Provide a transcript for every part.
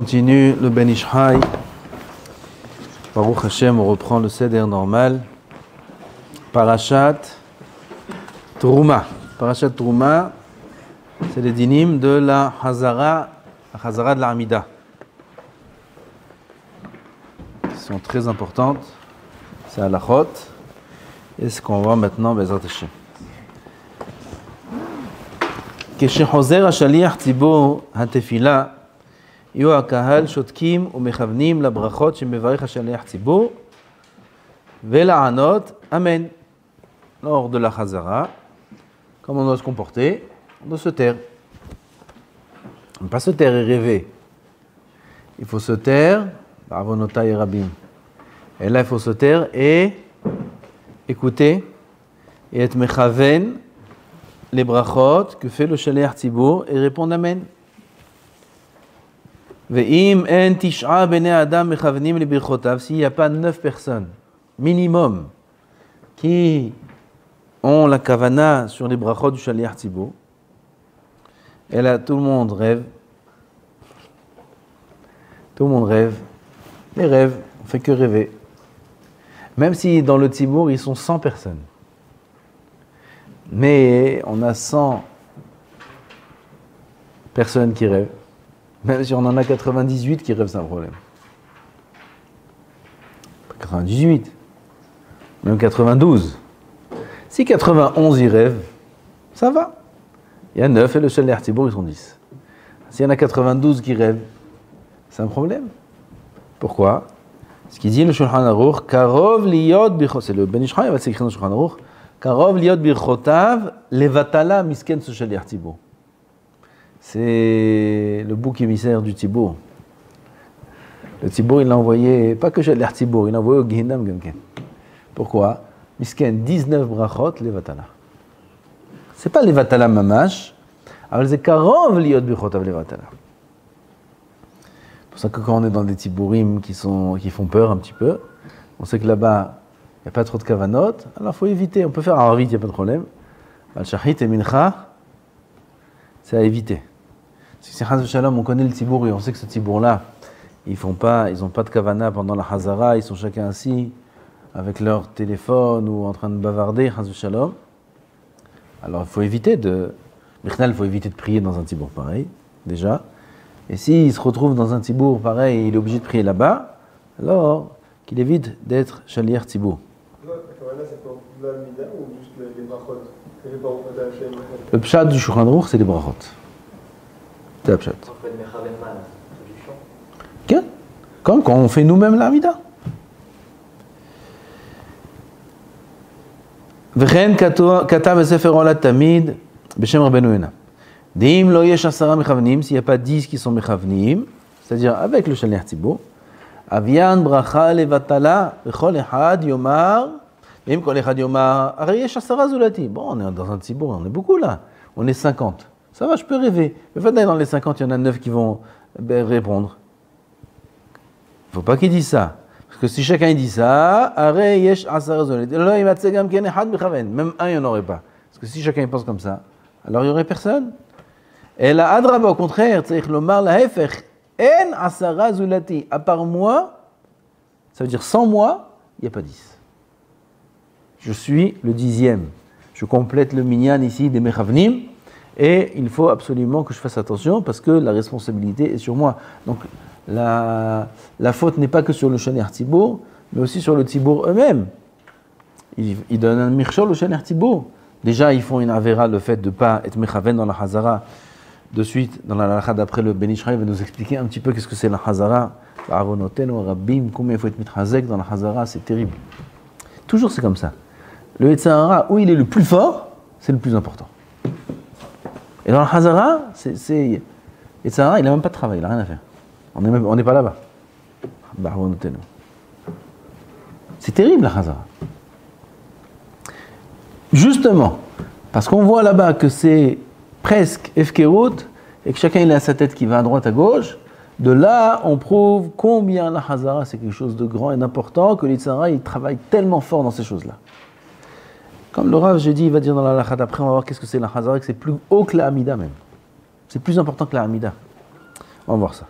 Continue le Ben Ishai. Baruch Hashem, on reprend le Seder normal. Parashat Trouma. Parashat Trouma, c'est les dynimes de la Hazara de la Hamida. Qui sont très importantes. C'est halachot. Et ce qu'on voit maintenant, Bezrat Hashem. כשחוזר השליח ציבור התפילה, יהיו הקהל שותקים ומכוונים לברכות שמברך השליח ציבור ולענות אמן. Lors de la Chazara, comment on doit se comporter? On doit se taire. On ne peut pas se taire et rêver. Il faut se taire, Ba'avonotai et Rabim. Et là, il faut se taire et écouter et être mechaven les brachot que fait le shaliach tzibur et répondre amen. Ve'im en tish'a bnei adam mechavnim li birchotav, s'il n'y a pas 9 personnes minimum qui ont la kavana sur les brachot du shaliach tzibur, et là tout le monde rêve. Tout le monde rêve. Les rêves, on fait que rêver. Même si dans le tzibur ils sont 100 personnes. Mais on a 100 personnes qui rêvent. Même si on en a 98 qui rêvent, c'est un problème. 98. Même 92. Si 91 y rêvent, ça va. Il y a 9 et le shaliach tzibur, ils sont 10. S'il y en a 92 qui rêvent, c'est un problème. Pourquoi? Ce qu'il dit le Shulchan Aruch, Karov liyot bichot, c'est le Ben Ishai, il va s'écrire dans le Shulchan Aruch, Karov liot birchotav levatala misken ce shaliach tzibur. C'est le bouc émissaire du tzibur. Le tzibur, il l'a envoyé, pas que shaliach tzibur, il l'a envoyé au Gehinam Gamken. Pourquoi? Misken 19 brachot levatala. C'est pas levatala mamash, mais c'est karov liot birchotav levatala. C'est pour ça que quand on est dans des tziburim qui font peur un petit peu, on sait que là-bas, il n'y a pas trop de kavanot, alors il faut éviter. On peut faire un harit, il n'y a pas de problème. Al-shahit et mincha, c'est à éviter. Si c'est Chaz Shalom, on connaît le tibour et on sait que ce tibour-là, ils n'ont pas de kavana pendant la Hazara, ils sont chacun assis avec leur téléphone ou en train de bavarder, Chaz Shalom. Alors il faut éviter de prier dans un tibour pareil, déjà. Et s'il se retrouve dans un tibour pareil et il est obligé de prier là-bas, alors qu'il évite d'être shaliach tzibur. Le pshat du Shulchan Aruch, c'est les brachot. C'est le pshat. Comme quand on fait nous-mêmes la Hamida. וכן כתב בספר עולת תמיד בשם רבנו יונה. דאם לא יש 10 מכוונים, s'il n'y a pas 10 qui sont מכוונים, c'est-à-dire avec le shaliach tzibur, אביאן ברכה לבטלה, וכל אחד יאמר, אם כל אחד יאמר, הרי יש 10 זולתי. Bon, on est dans un tzibur, on est beaucoup là. On est 50. Ça va, je peux rêver. Mais dans les 50, il y en a 9 qui vont répondre. Il ne faut pas qu'ils disent ça. Parce que si chacun dit ça, הרי יש 10 זולתי. לא ימצא גם כן אחד מכוון. Même un, il n'y en aurait pas. Parce que si chacun pense comme ça, alors il n'y aurait personne. Et là, adraba, au contraire, צריך לומר להפך, En asara zulati, à part moi, ça veut dire sans moi, il n'y a pas 10. Je suis le 10e. Je complète le minyan ici des mechavnim et il faut absolument que je fasse attention parce que la responsabilité est sur moi. Donc la faute n'est pas que sur le shaliach tzibur, mais aussi sur le tzibur eux-mêmes. Ils donnent un mirchol au shaliach tzibur. Déjà, ils font une avera, le fait de ne pas être mechaven dans la Hazara. De suite, dans la halakha d'après, le Ben Ishai va nous expliquer un petit peu qu'est-ce que c'est la Hazara. Ba'avonoten, Rabbim, combien il faut être mitchazek dans la Hazara, c'est terrible. Toujours c'est comme ça. Le Yetzirah, où il est le plus fort, c'est le plus important. Et dans la Hazara, Yetzirah, il n'a même pas de travail, il n'a rien à faire. On n'est pas là-bas. Ba'avonoten. C'est terrible la Hazara. Justement, parce qu'on voit là-bas que c'est presque efkerut, et que chacun il a sa tête qui va à droite à gauche, de là on prouve combien la Hazara c'est quelque chose de grand et d'important, que l'Yitzhara il travaille tellement fort dans ces choses-là. Comme le Rav, j'ai dit, il va dire dans la halakha d'après, on va voir qu'est-ce que c'est la Hazara, que c'est plus haut que la Hamida même. C'est plus important que la Hamida. On va voir ça.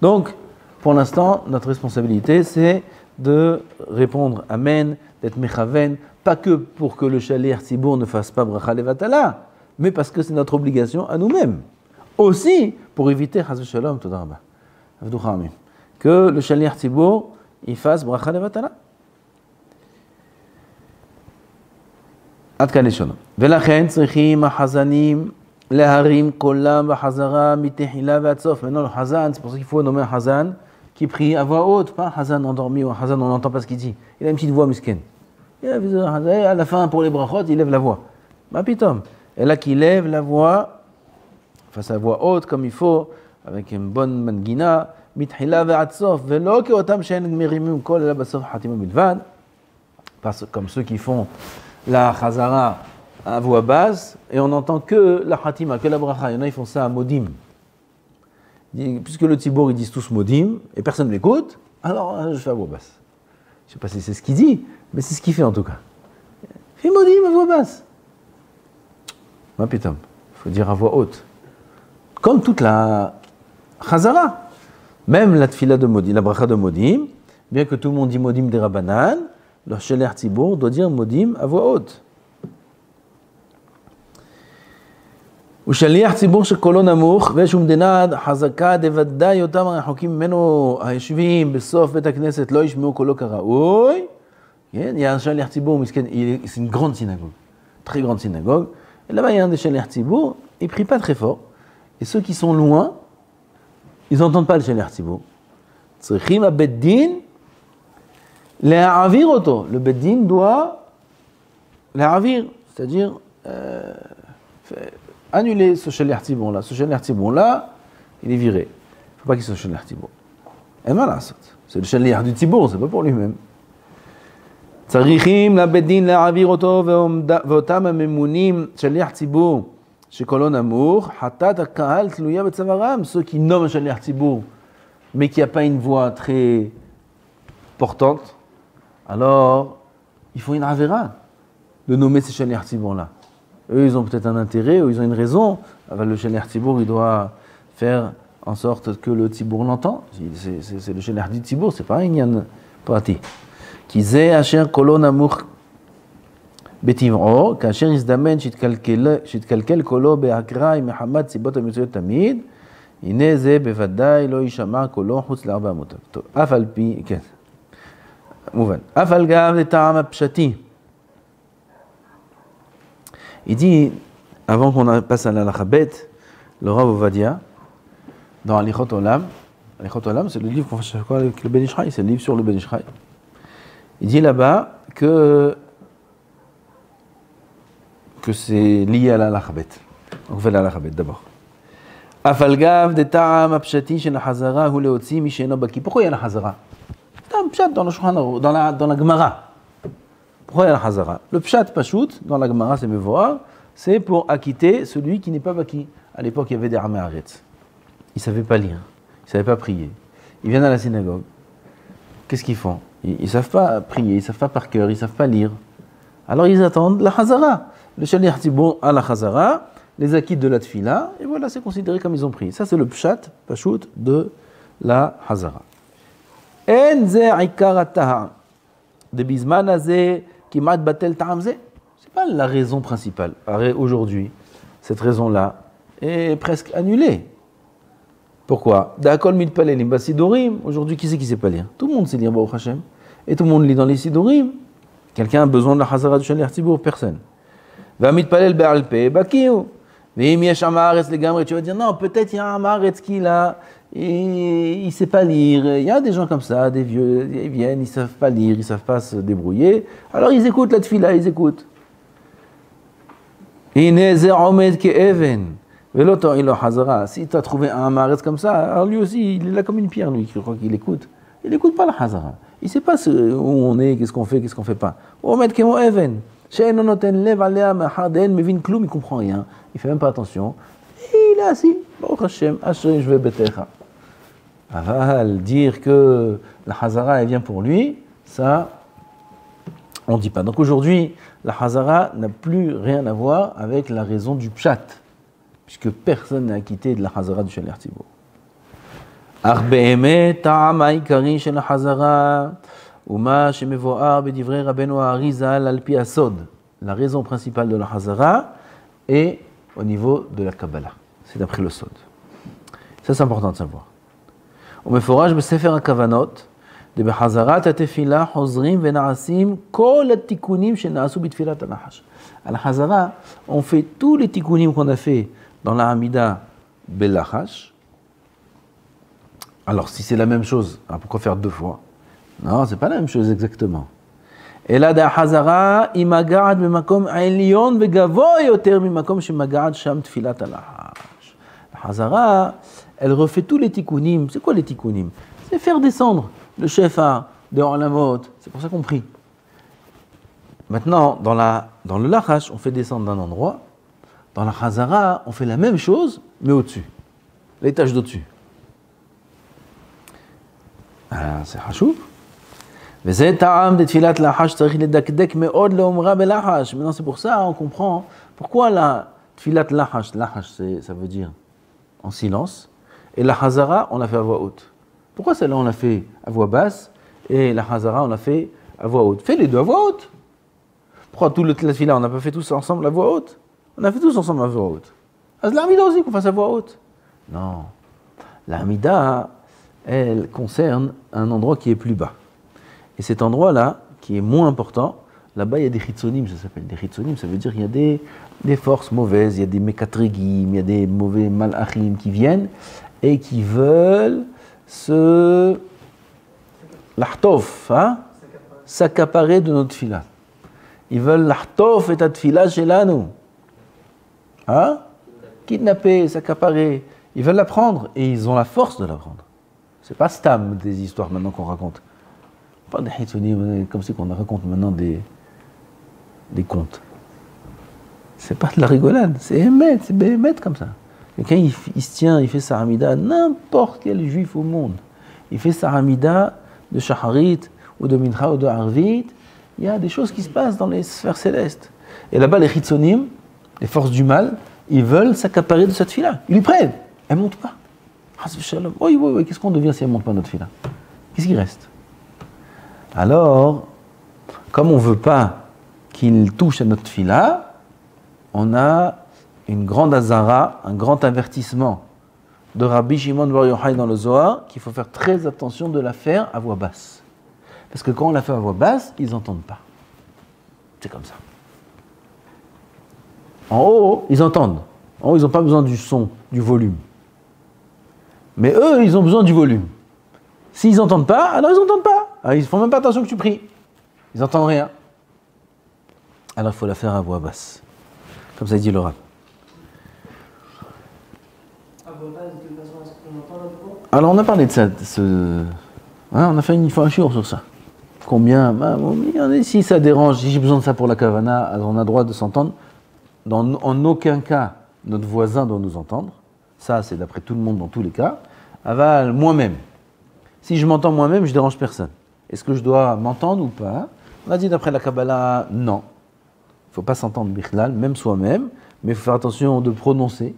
Donc, pour l'instant, notre responsabilité, c'est de répondre Amen, d'être Mechaven, pas que pour que le Shaliach Tzibour ne fasse pas Bracha Levatala, mais parce que c'est notre obligation à nous-mêmes. Aussi, pour éviter, Chas v'Shalom, Toda Rabba, que le Shaliach Tzibour, il fasse Bracha Levatala. עד כאן לשונו. ולכן צריכים החזנים להרים קולם בחזרה מתחילה ועד סוף. Maintenant, le Hazan, c'est pour ça qu'il faut nommer un Hazan qui prie à voix haute, pas un Hazan endormi ou un Hazan on n'entend pas ce qu'il dit. Il a une petite voix musquine. Et à la fin, pour les brachot, il lève la voix. Ma pitom. Et là, qu'il lève la voix, face à la voix haute comme il faut, avec une bonne mangina, מתחילה ועד סוף, ולא כאותם שאין מרימים קול אלא בסוף חתימה בלבד, comme ceux qui font la chazara à voix basse, et on n'entend que la khatima, que la bracha. Il y en a, ils font ça à modim. Puisque le tzibour, ils disent tous modim, et personne ne l'écoute, alors je fais à voix basse. Je ne sais pas si c'est ce qu'il dit, mais c'est ce qu'il fait en tout cas. Il fait modim à voix basse. Ma pitam, il faut dire à voix haute. Comme toute la chazara. Même la tfila de modim, la bracha de modim, bien que tout le monde dit modim des Rabbanan, le Shaliach Tzibour doit dire modim à voix haute. ושליח ציבור שקולו נמוך ויש ומדינה חזקה דוודאי אותם הרחוקים ממנו היושבים בסוף בית הכנסת לא ישמעו קולו כראוי. Il y a un שליח ציבור, c'est une grande synagogue, très grande synagogue. Et là-bas, il y a un des שליח ציבור, il ne prie pas très fort. Et ceux qui sont loin, ils n'entendent pas le שליח ציבור. צריכים הבית דין להעביר אותו. Le בית דין doit להעביר, c'est-à-dire annuler ce shaliach tzibour là. Ce shaliach tzibour là, il est viré. Il ne faut pas qu'il soit shaliach tzibour. Et voilà, c'est le shaliach du tzibour, c'est pas pour lui-même. צריכים לבית דין להעביר אותו ואותם הממונים שליח ציבור שקולו נמוך, חטאת הקהל תלויה בצווארם. Ceux qui nomment shaliach tzibour mais qui n'a pas une voix très portante, alors il faut une avera de nommer ces shaliach tzibour là. Eux, ils ont peut-être un intérêt, ou ils ont une raison. Le shaliach tzibour, il doit faire en sorte que le tzibour l'entend. C'est le shaliach du tzibour, c'est pas un inyan prati. Ki ze asher kolo namuch betiv'o, kasher izdamen shitkalkel kolo be'akrai mehamad tzibot hamitzuyot tamid, הנה זה בוודאי לא יישמע קולו חוץ לארבע אמותיו. טוב, אף על פי, כן, מובן. אף על גב לטעם הפשטי. Il dit, avant qu'on passe à l'Alachabet, le Rav Ovadia, dans Alichot Olam, c'est le livre qu'on fait chaque fois avec le Ben Ish Chai, c'est le livre sur le Ben Ish Chai. Il dit là-bas que c'est lié à l'Alachabet. On fait l'Alachabet d'abord. Afalgav de ta'am apshati shel ha'chazara hu leotzi mi she'eno baki. Pourquoi il y a la hazara? C'est un pshat dans le Shulchan Aruch, dans la Gemara. Pourquoi il y a la hazara? Le pshat pashut, dans la Gemara, c'est mevoar, c'est pour acquitter celui qui n'est pas baki. À l'époque, il y avait des Amé Haaretz. Ils ne savaient pas lire, ils ne savaient pas prier. Ils viennent à la synagogue. Qu'est-ce qu'ils font? Ils ne savent pas prier, ils ne savent pas par cœur, ils ne savent pas lire. Alors ils attendent la hazara. Le shaliach tzibour à la hazara, les acquitte de la tfila, et voilà, c'est considéré comme ils ont prié. Ça, c'est le pshat pashut de la hazara. En ze ikar at-tahar. De bizman azeh kimat batel ta'am zeh. C'est pas la raison principale. Aujourd'hui, cette raison-là est presque annulée. Pourquoi? D'akol mitpalelim basidorim. Aujourd'hui, qui c'est qui sait pas lire? Tout le monde sait lire Baruch Hashem. Et tout le monde lit dans les sidorim. Quelqu'un a besoin de la hazara du shaliach tzibour? Personne. Va mitpalel be'al pe bakiu. Mais yesh am haaretz legamre. Tu vas dire non, peut-être il y a un haaretz qui là, et il ne sait pas lire. Il y a des gens comme ça, des vieux, ils viennent, ils ne savent pas lire, ils ne savent pas se débrouiller. Alors ils écoutent la tfila, ils écoutent. Si tu as trouvé un haaretz comme ça, alors lui aussi, il est là comme une pierre, lui, je crois qu'il écoute. Il n'écoute pas la hazara. Il ne sait pas où on est, qu'est-ce qu'on fait pas. Omed kemo even. Il ne comprend rien, il ne fait même pas attention. Et il est assis. Baruch Hashem, Hashem, je vais betecha. Aval, dire que la hazara elle vient pour lui, ça, on ne dit pas. Donc aujourd'hui, la hazara n'a plus rien à voir avec la raison du pshat, puisque personne n'a acquitté de la hazara du shaliach tzibour. אך באמת טעם העיקרי של החזרה הוא מה שמבואר בדברי רבנו הארי ז"ל על פי הסוד. La raison principale de la Hazara est au niveau de la Kabbalah. C'est d'après le Sod. Ça, c'est important de savoir. ומפורש בספר הכוונות, דבחזרת התפילה חוזרים ונעשים כל התיקונים שנעשו בתפילת הנחש. À la Hazara, on fait tous les tikkunim qu'on a fait dans la Hamida Belachash. Alors, si c'est la même chose, alors pourquoi faire deux fois? Non, c'est pas la même chose exactement. אלא דהחזרה היא מגעת במקום עליון וגבוה יותר ממקום שמגעת שם תפילת הלחש. החזרה, elle refait tous les tikkunim. C'est quoi les tikkunim? C'est faire descendre le shefa de Olamot. C'est pour ça qu'on prie. Maintenant, dans le lachash, on fait descendre d'un endroit. Dans la Hazara, on fait la même chose, mais au-dessus. L'étage d'au-dessus. C'est חשוב. וזה טעם דתפילת לחש צריך לדקדק מאוד לאומרה בלחש. Maintenant, c'est pour ça, on comprend pourquoi la tfilat lachash, ça veut dire en silence, et la hazara, on l'a fait à voix haute. Pourquoi celle-là, on l'a fait à voix basse, et la hazara, on l'a fait à voix haute? Fais les deux à voix haute. Pourquoi tout le tfilat, on n'a pas fait tous ensemble à voix haute? On a fait tous ensemble à voix haute. C'est l'Amida aussi qu'on fasse à voix haute. Non. L'Amida, elle concerne un endroit qui est plus bas. Et cet endroit-là, qui est moins important, là-bas, il y a des chitzonim, ça s'appelle. Des chitzonim, ça veut dire qu'il y a des forces mauvaises, il y a des mekatregim, il y a des mauvais malachim qui viennent et qui veulent se l'achtof, hein, s'accaparer de notre tefila. Ils veulent l'achtof et ta tefila shelanu. Hein? Kidnapper, s'accaparer. Ils veulent la prendre et ils ont la force de la prendre. C'est pas stam des histoires maintenant qu'on raconte. Pas des hitzonim, comme si on raconte maintenant des contes. C'est pas de la rigolade, c'est émet, c'est bémet comme ça. Quelqu'un il se tient, il fait sa hamida, n'importe quel juif au monde, il fait sa hamida de shaharit ou de mincha ou de arvit, il y a des choses qui se passent dans les sphères célestes. Et là-bas, les hitzonim, les forces du mal, ils veulent s'accaparer de cette fila. Ils lui prennent, elle ne monte pas. Oui, qu'est-ce qu'on devient si elle ne monte pas notre fila? Qu'est-ce qui reste? Alors, comme on ne veut pas qu'il touche à notre fila, on a une grande azara, un grand avertissement de Rabbi Shimon Bar Yochai dans le Zohar, qu'il faut faire très attention de la faire à voix basse. Parce que quand on la fait à voix basse, ils n'entendent pas. C'est comme ça. En haut, ils entendent. En haut, ils n'ont pas besoin du son, du volume. Mais eux, ils ont besoin du volume. S'ils n'entendent pas, alors ils n'entendent pas. Alors ils ne font même pas attention que tu pries. Ils n'entendent rien. Alors il faut la faire à voix basse. Comme ça dit le Rav. À voix basse, de toute façon, est-ce qu'on entend la voix? Alors on a parlé de ça. On a fait une fois un shiur sur ça. Combien? Si ça dérange, si j'ai besoin de ça pour la kavana, alors on a le droit de s'entendre. En aucun cas, notre voisin doit nous entendre. Ça, c'est d'après tout le monde dans tous les cas. Aval, moi-même. Si je m'entends moi-même, je ne dérange personne. Est-ce que je dois m'entendre ou pas? On a dit d'après la Kabbalah, non. Il ne faut pas s'entendre bichlal, même soi-même, mais il faut faire attention de prononcer.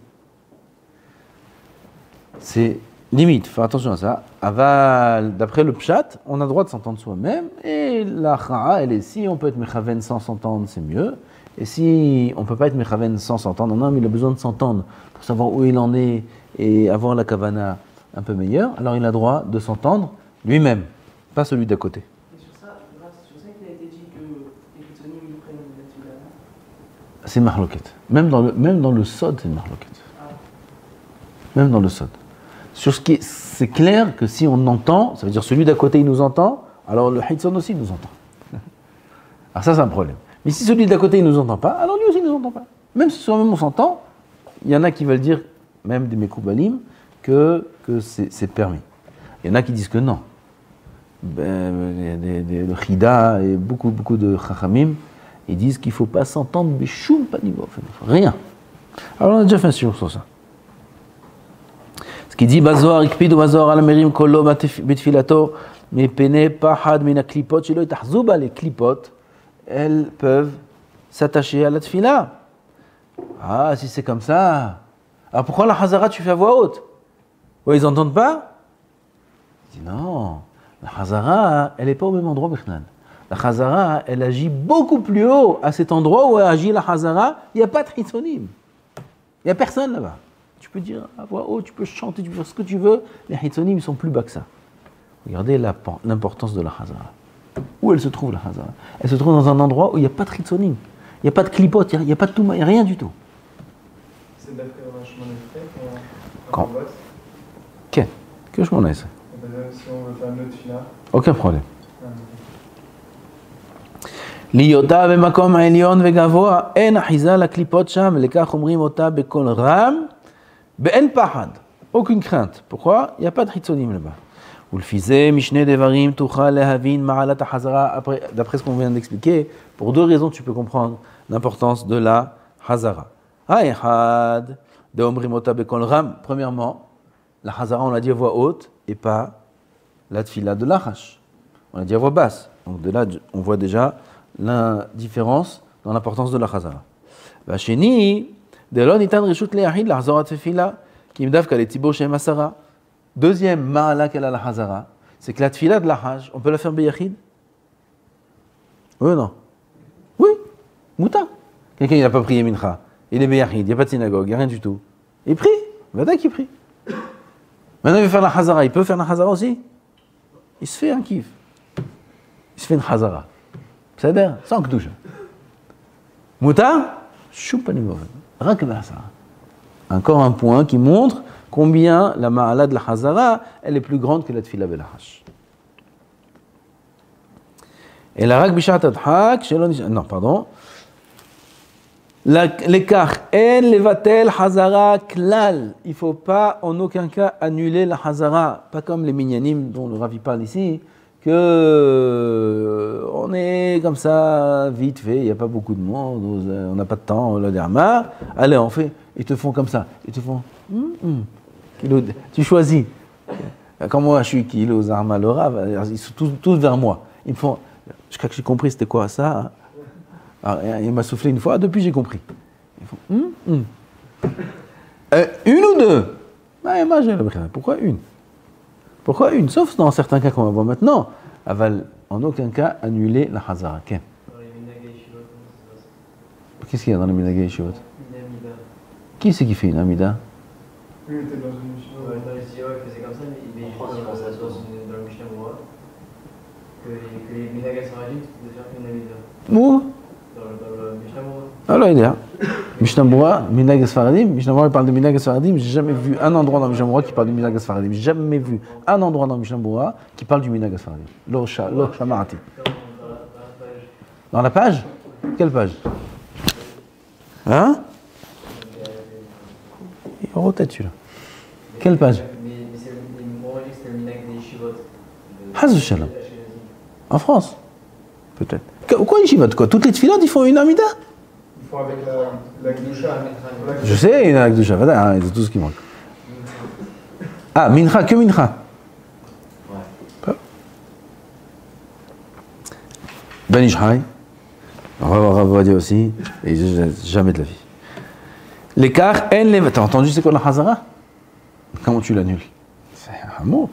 C'est limite, il faut faire attention à ça. Aval, d'après le pshat, on a le droit de s'entendre soi-même, et la cha'a, elle est, si on peut être mechaven sans s'entendre, c'est mieux. Et si on ne peut pas être mechaven sans s'entendre, non, mais il a besoin de s'entendre pour savoir où il en est et avoir la kavana un peu meilleure, alors il a droit de s'entendre lui-même, pas celui d'à côté. Et sur ça, il a été dit que les chitzonim ils prennent la tefila. C'est marloquette. Même dans le sod, c'est marloquette. Même dans le sod. Sur ce qui c'est clair que si on entend, ça veut dire celui d'à côté il nous entend, alors le hitzon aussi nous entend. Alors ça c'est un problème. Mais si celui d'à côté il nous entend pas, alors lui aussi il nous entend pas. Même si soi-même on s'entend, il y en a qui veulent dire, même des mekoubalim, que c'est permis. Il y en a qui disent que non. Il y a le Chida et beaucoup de Chachamim, ils disent qu'il ne faut pas s'entendre, mais choum, pas niveau, rien. Alors on a déjà fait un sur ça. Ce qui dit, Bazor, Ikpid ou Bazor, Alamerim, Kolo, Betfilato, mais Pene, Pahad, Mina Klipot, Shelo, Tahzouba, les Klipot, elles peuvent s'attacher à la tfila. Ah, si c'est comme ça. Alors pourquoi la Hazara tu fais à voix haute? Ouais, ils n'entendent pas? Je dis non, la Chazara, elle n'est pas au même endroit, Bechnan. La Chazara, elle agit beaucoup plus haut à cet endroit où elle agit la Chazara, il n'y a pas de Hitzonim. Il n'y a personne là-bas. Tu peux dire à voix haute, tu peux chanter, tu peux faire ce que tu veux, les Hitzonim, ils sont plus bas que ça. Regardez l'importance de la Chazara. Où elle se trouve, la Chazara? Elle se trouve dans un endroit où il n'y a pas de Hitzonim. Il n'y a pas de clipot, il n'y a pas de tout, il n'y a rien du tout. C'est d'après un chemin d'effet Quand Qu'est-ce que je m'en ai ça? Si on veut faire une autre fila. Aucun problème. Liyota b'makom ha'elyon ve'gavoa en achiza laklipot sham lekach omrim ota bekol ram be'en pahad. Aucune crainte. Pourquoi? Il n'y a pas de hitzonim là-bas. Ulfize mishne devarim tuchal lehavin ma'alat ha'chazara. D'après ce qu'on vient d'expliquer, pour deux raisons tu peux comprendre l'importance de la Hazara. Ha'echad de omrim ota bekol ram. Premièrement, la Hazara on l'a dit à voix haute et pas la tfila de l'achash. On l'a dit à voix basse. Donc de là, on voit déjà la différence dans l'importance de la Chazara. Vacheni, delon itan reshut le'ahid l'achzorat tefila, ki imdav kale tibo shem asara. Deuxième ma'ala qu'elle a la Chazara, c'est que la tfila de l'achaj, on peut la faire beyachid? Oui ou non? Oui, mouta. Quelqu'un il n'a pas prié mincha, il est beyachid, il n'y a pas de synagogue, il n'y a rien du tout. Il prie, vada qui prie. Maintenant il veut faire la Chazara, il peut faire la Chazara aussi? Il se fait un kiff. Il se fait une Chazara. C'est-à-dire, sans Kedusha. Mouta, choupanimov. Rak Hazara. Encore un point qui montre combien la ma'ala de la Hazara, elle est plus grande que la tfila belahash. Et la rak bishat adhak, non, pardon. L'écart, en levatel Hazara klal. Il ne faut pas en aucun cas annuler la Hazara. Pas comme les minyanim dont le Ravi parle ici, que on est comme ça, vite fait, il n'y a pas beaucoup de monde, on n'a pas de temps, on l'a derma. Allez, on fait. Ils te font comme ça. Ils te font. Tu choisis. Comme moi, je suis kilo Zarma Lora, ils sont tous vers moi. Ils me font. Je crois que j'ai compris c'était quoi ça. Hein. Alors, il m'a soufflé une fois, depuis j'ai compris. Ils font. Une ou deux? Pourquoi une? Pourquoi une? Sauf dans certains cas qu'on va voir maintenant. Elle va en aucun cas annuler la Hazara. Qu'est-ce qu'il y a dans les Minagay Yeshivot? Qui c'est qui fait une Amida? Lui était dans une Mishnah. Dans les Siyah, il faisait comme ça, mais je pense qu'il pensait à ça dans le Mishnah Moura. Que les Minagas Saradim, c'était de faire une Amida. Où? Dans le Mishnah Moura. Alors il est là. Mishnah Moura, Minag Sfaradim. Mishnah Moura, il parle de Minag Sfaradim. J'ai jamais vu un endroit dans Mishnah Moura qui parle du Minag Sfaradim. J'ai jamais vu un endroit dans Mishnah Moura qui parle du Minag Sfaradim. Lo Shamarati. Dans la page? Quelle page? Hein? Il est en tête celui-là. Quelle page? Mais c'est moi, je dis que c'était le Minag des Yeshivot. Hazou Shalom. En France? Peut-être. Quoi Yeshivot? Quoi? Toutes les tfilotes, ils font une Amida? Ils font avec la Kedusha. Je sais, il y en a avec du Shavada, c'est tout ce qui manque. Ah, Mincha, que Mincha. Ouais. Ben Ishraï, on va voir Ravadia aussi, et jamais de la vie. L'écart, t'as entendu c'est quoi la Hazara? Comment tu l'annules? C'est un mot.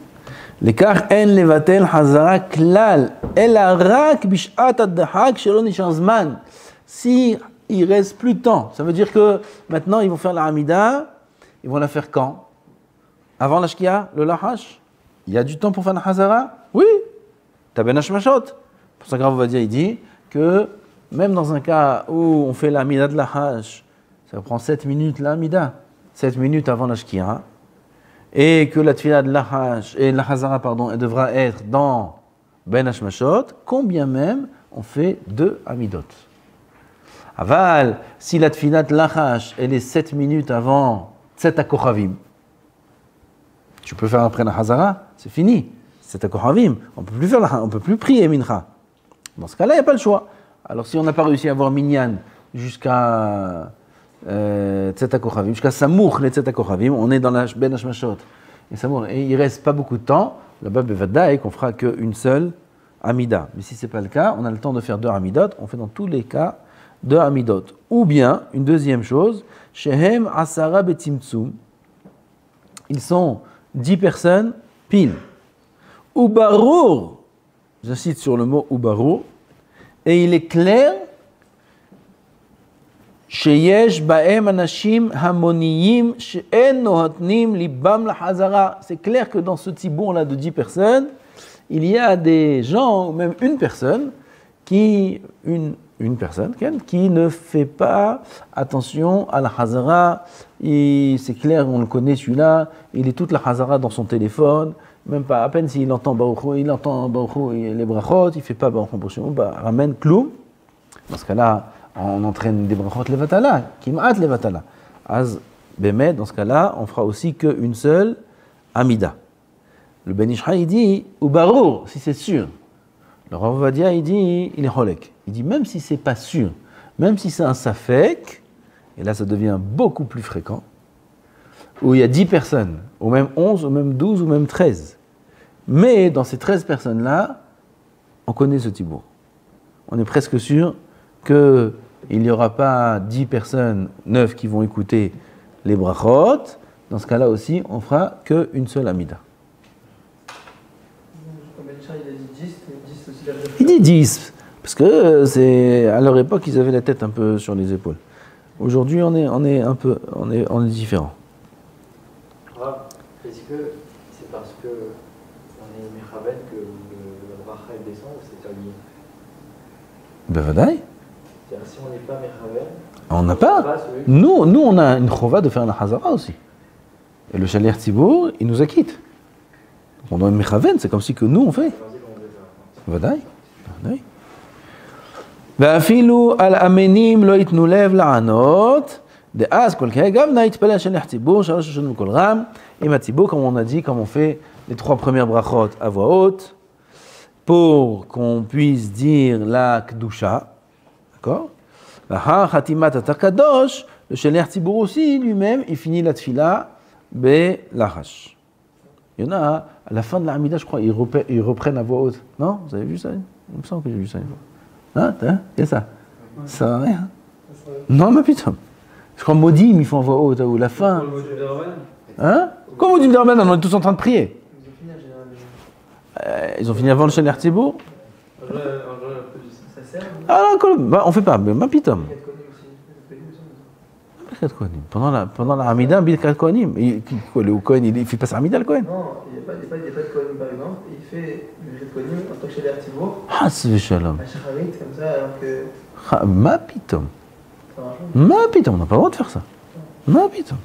L'écart, en levatel Hazara klal, el arak bishat ad-dahak shelon nishar zman. Si il reste plus de temps, ça veut dire que maintenant ils vont faire la Hamida, ils vont la faire quand? Avant la Shkia, le Lahash? Il y a du temps pour faire la Hazara? Oui. T'as Ben Hashmashot. Pour ça, Rav Ovadia, il dit que même dans un cas où on fait la Hamida de Lahash, ça prend 7 minutes la Hamida, 7 minutes avant la Shkia, et que la Tfila de Lahash, et la Hazara, pardon, elle devra être dans Ben Hashmashot, combien même on fait 2 Hamidot. Aval, si la Tfila de Lahash, elle est 7 minutes avant Tzet HaKochavim, tu peux faire après la Hazara, c'est fini. Tzet HaKochavim, on ne peut plus prier Mincha. Dans ce cas-là, il n'y a pas le choix. Alors si on n'a pas réussi à avoir Minyan jusqu'à Tzet HaKochavim, jusqu'à Samour, les Tzet HaKochavim, on est dans la Ben Hashmashot. Et Samour, et il ne reste pas beaucoup de temps, là-bas, Bevadaï, qu'on fera qu'une seule Amida. Mais si ce n'est pas le cas, on a le temps de faire 2 Amidot, on fait dans tous les cas 2 Amidot. Ou bien, une deuxième chose, Shehem Asara Betimtsum, ils sont 10 personnes pile. Ubarur, j'insiste sur le mot Ubarur, et il est clair, Sheyesh ba'em anashim hamoniyim she'en nohatnim libam lahazara. C'est clair que dans ce tibour-là de 10 personnes, il y a des gens, ou même une personne, qui ne fait pas attention à la hazara. C'est clair, on le connaît celui-là, il est toute la hazara dans son téléphone, même pas à peine s'il entend Baruch Hu, les brachot, il ne fait pas Baruch Hu, ramène kloum. Dans ce cas-là, on entraîne des brachot levatala, kimat levatala. Az bemet, dans ce cas-là, on fera aussi qu'une seule amida. Le Ben Ish Chai, il dit, ou barour, si c'est sûr. Le Rav Ovadia, il dit, il est holek. Il dit, même si c'est pas sûr, même si c'est un safek, et là ça devient beaucoup plus fréquent, où il y a 10 personnes, ou même 11, ou même 12, ou même 13. Mais dans ces 13 personnes-là, on connaît ce tibour. On est presque sûr qu'il n'y aura pas 10 personnes, 9 qui vont écouter les brachot. Dans ce cas-là aussi, on fera qu'une seule amida. Il dit 10, parce que c'est à leur époque, ils avaient la tête un peu sur les épaules. Aujourd'hui, on est différent. Est-ce que c'est parce que on est mechaven que le bracha descend ou c'est lié? Ben vadaï. C'est-à-dire si on n'est pas mechaven, on n'a pas. Nous, on a une chova de faire la hazara aussi. Et le shaliach tzibour, il nous acquitte. On a une mechaven, c'est comme si que nous on fait. ודאי, ודאי. ואפילו על אמנים לא ייתנו לב לענות, דאז כל גם נא יתפלל שליח ציבור, שלוש ראשונות בקול רם, עם הציבור, comme on a dit, comme on fait les 3 premières brachot à voix haute, pour qu'on puisse dire la kedusha, d'accord? לאחר חתימת התקדוש, le shaliach ציבור aussi, lui-même, il finit la tfila בלחש. Il y en a, à la fin de la Hamida, je crois, ils reprennent à voix haute. Non? Vous avez vu ça? Il me semble que j'ai vu ça une fois. Hein? Il y a ça? Ça va rien? Non, mais putain. Je crois Modim, ils font en voix haute, ou la fin. Hein? Comment Modim Darben? On est tous en train de prier. Ils ont fini avant le shaliach tzibur? Ah non, on fait pas, mais ma pitom. Pendant la Hamida, Birkat Kohanim. Le Kohen, il fait pas sa Hamida, le Kohen? Non, il n'y a pas de Kohanim par exemple. Il fait le Birkat Kohanim en tant que Shaliach Tzibur. Ah, c'est shalom. À Shacharit, comme ça, alors que. Ma pitom. Ça marche. Ma pitom, on n'a pas le droit de faire ça. Ma pitom.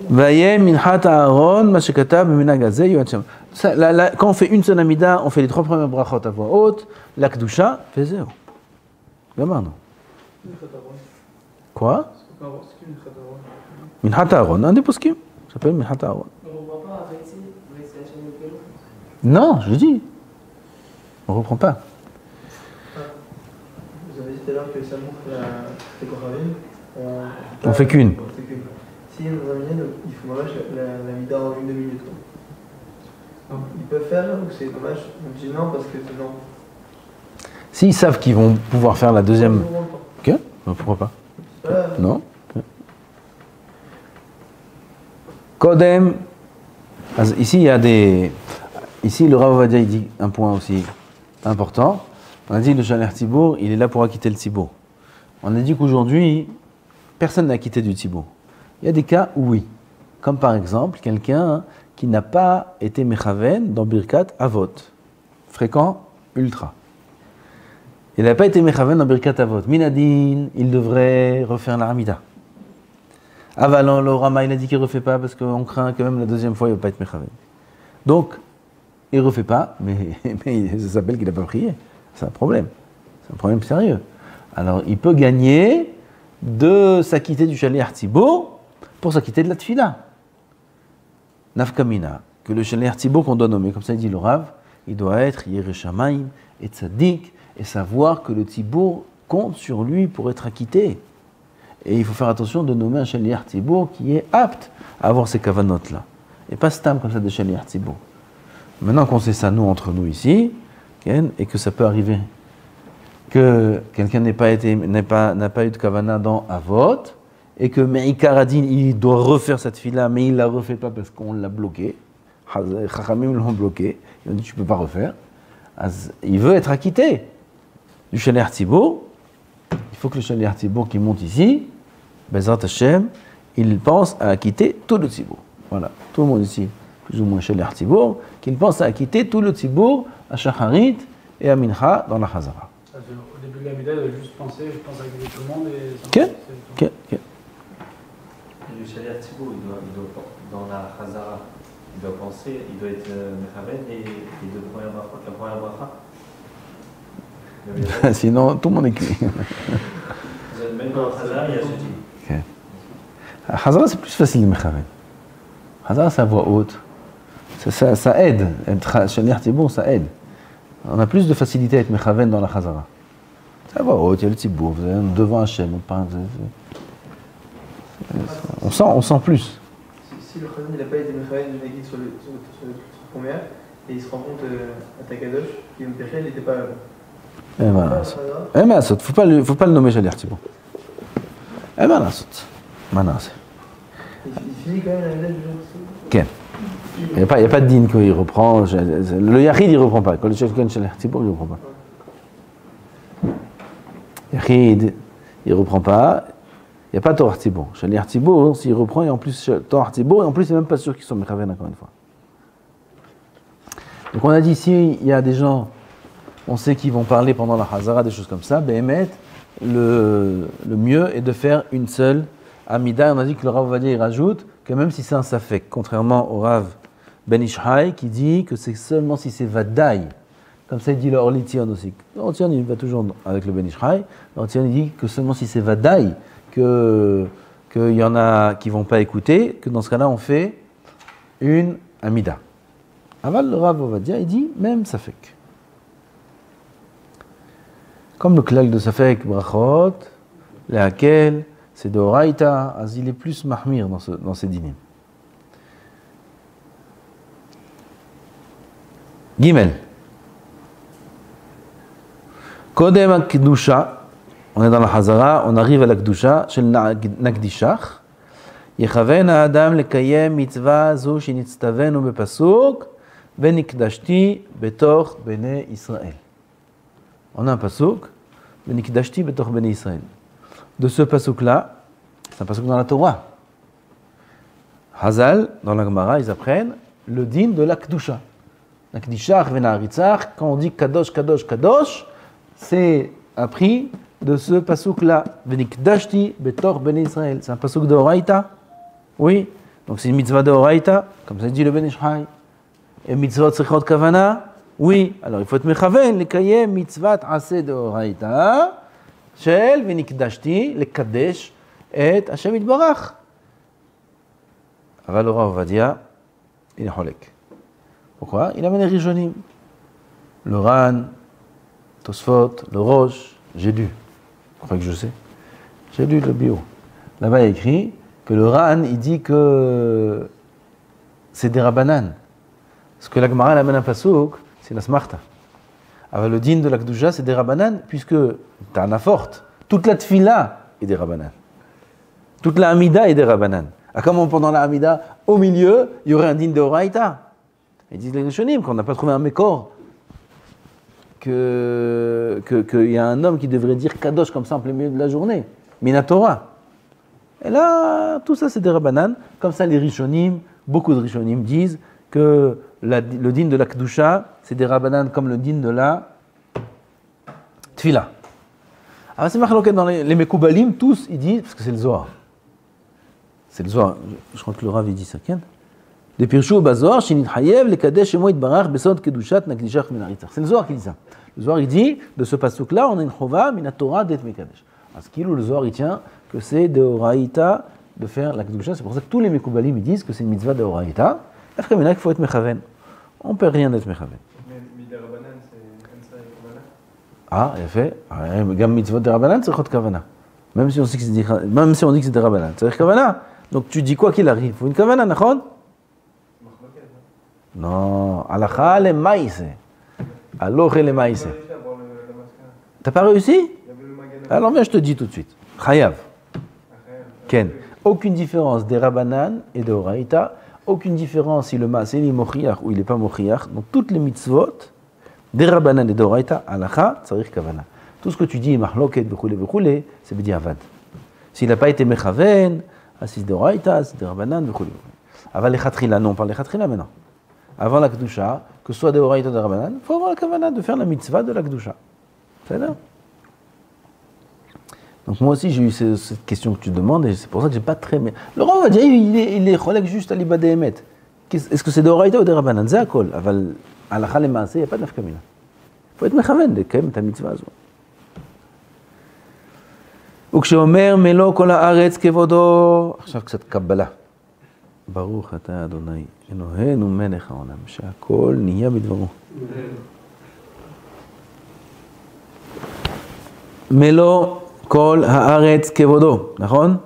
Vayem minchat Aaron, ma shekatab minhag hazeh yoad shem. Quand on fait une seule Hamida, on fait les 3 premières brachot à voix haute, la kedusha, fait zéro. Gamin, non? Quoi? Minchat Aaron, un des poskim. Ça s'appelle Minchat Aaron. On ne revoit pas avec ces Hachem Yekelo. Non, je dis. On ne reprend pas. Vous avez dit tout à l'heure que ça montre les Kohavim. On fait qu'une. Si dans un minyan, il faut vraiment la mida en 1 minute. Ils peuvent faire ou c'est dommage? Je dis non parce que c'est non. S'ils savent qu'ils vont pouvoir faire la deuxième. Ok, pourquoi pas? Non. Kodem. Ici, il y a des. Ici, le Rav Ovadia, il dit un point aussi important. On a dit le shaliach tzibur, il est là pour acquitter le tzibur. On a dit qu'aujourd'hui, personne n'a acquitté du tzibur. Il y a des cas où oui. Comme par exemple, quelqu'un qui n'a pas été mechaven dans Birkat Avot. Fréquent, ultra. Il n'a pas été mechaven dans Birkat Avot. Minadin, il devrait refaire la Hamida. Avalan, le Rama, il a dit qu'il ne refait pas parce qu'on craint que même la deuxième fois, il ne va pas être mechaven. Donc, il ne refait pas, mais ça s'appelle qu'il n'a pas prié. C'est un problème. C'est un problème sérieux. Alors, il peut gagner de s'acquitter du shaliach tzibur pour s'acquitter de la tfila. Nafkamina, que le shaliach tzibur qu'on doit nommer, comme ça il dit le Rav, il doit être Yireh Shamayim et tzaddik, et savoir que le tzibur compte sur lui pour être acquitté. Et il faut faire attention de nommer un shaliach tzibur qui est apte à avoir ces kavanot-là. Et pas stam comme ça de shaliach tzibur. Maintenant qu'on sait ça, nous, entre nous ici, et que ça peut arriver que quelqu'un n'a pas eu de kavana dans Avot, et que Me'ikaradin, il doit refaire cette fila, mais il ne la refait pas parce qu'on l'a bloqué. Chachamim l'ont bloqué. Ils ont dit tu ne peux pas refaire. Il veut être acquitté du Shaliach Tzibour. Il faut que le Shaliach Tzibour qui monte ici, Bezrat Hashem, il pense à acquitter tout le Tzibour. Voilà, tout le monde ici, plus ou moins Shaliach Tzibour, qu'il pense à acquitter tout le Tzibour à Shacharit et à Mincha dans la Chazara. Au début de la Mida, il avait juste pensé, je pense à acquitter tout le monde et ça Ok. c'est tout. Le Shaliach Tzibour, dans la Chazara, il doit penser, il doit être Mechaven et les deux premières brachot, la première bracha. Sinon, tout le monde est cuit. Même dans la Chazara, il y a ce type. Okay. À Chazara, c'est plus facile de Mechaven. Chazara, c'est à voix haute. Ça aide. Être Shaliach Tzibour, ça aide. On a plus de facilité à être Mechaven dans la Chazara. C'est à voix haute, il y a le Tzibour, vous êtes devant Hachem, on sent plus. Si le Chazan n'a pas été Mechaven de Nagid sur le premier, et il se rend compte à Takadosh, qu'il me péché, il n'était pas. Et voilà. Eh ben, faut pas le nommer Shaliach Tzibour. Eh ben, là, maintenant, c'est. Il finit quand même la lettre du jour. Ok. Il n'y a pas de din qu'il reprend. Le Yachid, il ne reprend pas. Quand le Shaliach Tzibour, il ne reprend pas. Yachid, il ne reprend pas. Il n'y a pas Torah Tzibour. Shaliach Tzibour, s'il reprend, il y a en plus Torah Tzibour, et en plus, il n'est même pas sûr qu'ils sont Mechaven encore une fois. Donc on a dit, s'il y a des gens, on sait qu'ils vont parler pendant la Hazara, des choses comme ça, Behemet, le mieux est de faire une seule Amida. On a dit que le Rav Ovadia, il rajoute que même si c'est un Safek, contrairement au Rav Ben Ishai, qui dit que c'est seulement si c'est Vadaï. Comme ça, il dit le Orlitzion aussi. Le Orlitzion, il va toujours avec le Ben Ishai. Le Orlitzion, il dit que seulement si c'est Vadaï, qu'il y en a qui ne vont pas écouter, que dans ce cas-là, on fait une Amida. Aval, le Rav Ovadia, il dit même Safek. Comme le klal de Safek Brachot, laquelle c'est de Oraïta, il est plus mahmir dans ces dinim. Gimel. Kodem Akdusha, on est dans la Hazara, on arrive à la Kdusha, chez le Nakdishach. Yechaven Adam lekayem mitzvah zo shenitztavenu bepasuk, venikdashti betor bene Israël. On a un pasuk, venikdashti betor bene Israël. De ce pasuk-là, c'est un pasuk dans la Torah. Hazal, dans la Gemara, ils apprennent le din de la Kdusha. La Kdishach venaritzach, quand on dit Kadosh, Kadosh, Kadosh, c'est appris de ce pasuk-là. Venikdashti betor bene Israël. C'est un pasuk de Oraïta. Oui, donc c'est une mitzvah de Oraïta, comme ça dit le Ben Ishai. Et mitzvot tzrichot kavana. Oui, alors il faut être mechaven, lekayem mitzvat aseh de Oraïta. Shel venikdashti lekadesh et Hashem yitbarach. Aval le Rav Ovadia, il est holek. Pourquoi? Il amène les Rishonim. Le Ran, Tosfot, le Rosh, j'ai lu. Vous croyez que je sais? J'ai lu le bio. Là-bas, il y a écrit que le Ran, il dit que c'est des Rabbanan. Ce que la Gemara amène un pasuk, c'est la Smarta. Alors le din de la Kdusha, c'est des Rabbanan, puisque t'as un forte. Toute la Tfila est des Rabbanan. Toute la Amida est des Rabbanan. Ah, comment pendant la Amida, au milieu, il y aurait un din de Oraïta? Ils disent les Rishonim qu'on n'a pas trouvé un mécor, qu'il y a un homme qui devrait dire Kadosh comme ça en plein milieu de la journée, Minatora. Et là, tout ça c'est des Rabbanan. Comme ça, les Rishonim, beaucoup de Rishonim disent que le din de la Kdusha, c'est des Rabbanan comme le din de la Tfila. Alors c'est marqué dans les Mekoubalim, tous ils disent, parce que c'est le Zohar. C'est le Zohar, je crois que le Rav il dit ça, Ken. Des Pirshu Bazor, Shinit Hayev, le Kadesh, Shemo Itbarach, Besod Kedushat, Nakdishach, Minaritzach. C'est le Zohar qui dit ça. Le Zohar il dit, de ce pasuk-là, on a une chova, Minatora, Det Mekadesh. Parce qu'il ou le Zohar il tient que c'est de Oraïta de faire la Kedusha. C'est pour ça que tous les Mekoubalim ils disent que c'est une mitzvah de Oraïta. Après, maintenant, il faut être Mechaven. On ne peut rien d'être Mechaven. Mais des Rabbanan, c'est comme ça, et Kavana. Ah, il a fait. Gam mitzvot de Rabbanan, c'est Chot Kavana. Même si on dit que c'est des Rabbanan, c'est Kavana. Donc tu dis quoi qu'il arrive, il faut une Kavana, Nachon? Non, Alacha le maïse. Aloche le maïse. T'as pas réussi? Alors viens, je te dis tout de suite. Chayav. Ken. Aucune différence des Rabbanan et des Horaïta. Aucune différence si le Maaseh il est mochiach ou il n'est pas mochiach. Dans toutes les mitzvot, des Rabbanan et des Horaïta, Halacha, Tzarich Kavana. Tout ce que tu dis, Mahloket, V'choulé, c'est B'diavad. S'il n'a pas été Mechaven, c'est des Horaïta, c'est des Rabbanan, V'choulé. Avant les Khatrila, non, on parle des Khatrila maintenant. Avant la Kedusha, que ce soit des Horaïta ou des Rabbanan, il faut avoir la Kavana de faire la mitzvah de la Kedusha. C'est là. Donc moi aussi j'ai eu cette question que tu demandes et c'est pour ça que j'ai pas très... Le Rav va dire il est cholek juste à l'ibad emet. Est-ce que c'est des Horaïta ou des Rabbanan? C'est akol. Aval halakha lemaaseh, il n'y a pas de nafkamina. Il faut être mechaven, לקיים את המצווה הזו. וכשאומר מלוא כל הארץ כבודו, עכשיו קצת קבלה. ברוך אתה אדוני, אלוהינו מלך העולם, שהכל נהיה בדברו. מלוא כל הארץ כבודו, נכון?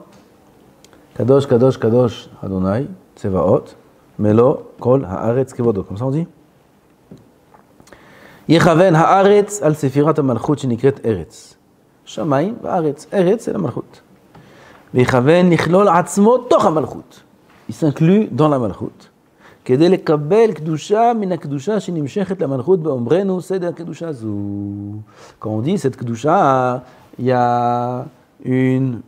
קדוש, קדוש, קדוש, אדוני, צבאות, מלוא כל הארץ כבודו. כמו ça on dit? יכוון הארץ על ספירת המלכות שנקראת ארץ. שמיים וארץ. ארץ זה למלכות. ויכוון לכלול עצמו תוך המלכות. Il s'inclut dans la מלכות. כדי לקבל קדושה מן הקדושה שנמשכת למלכות באומרנו סדר הקדושה זו. Quand on dit cette קדושה, il y a une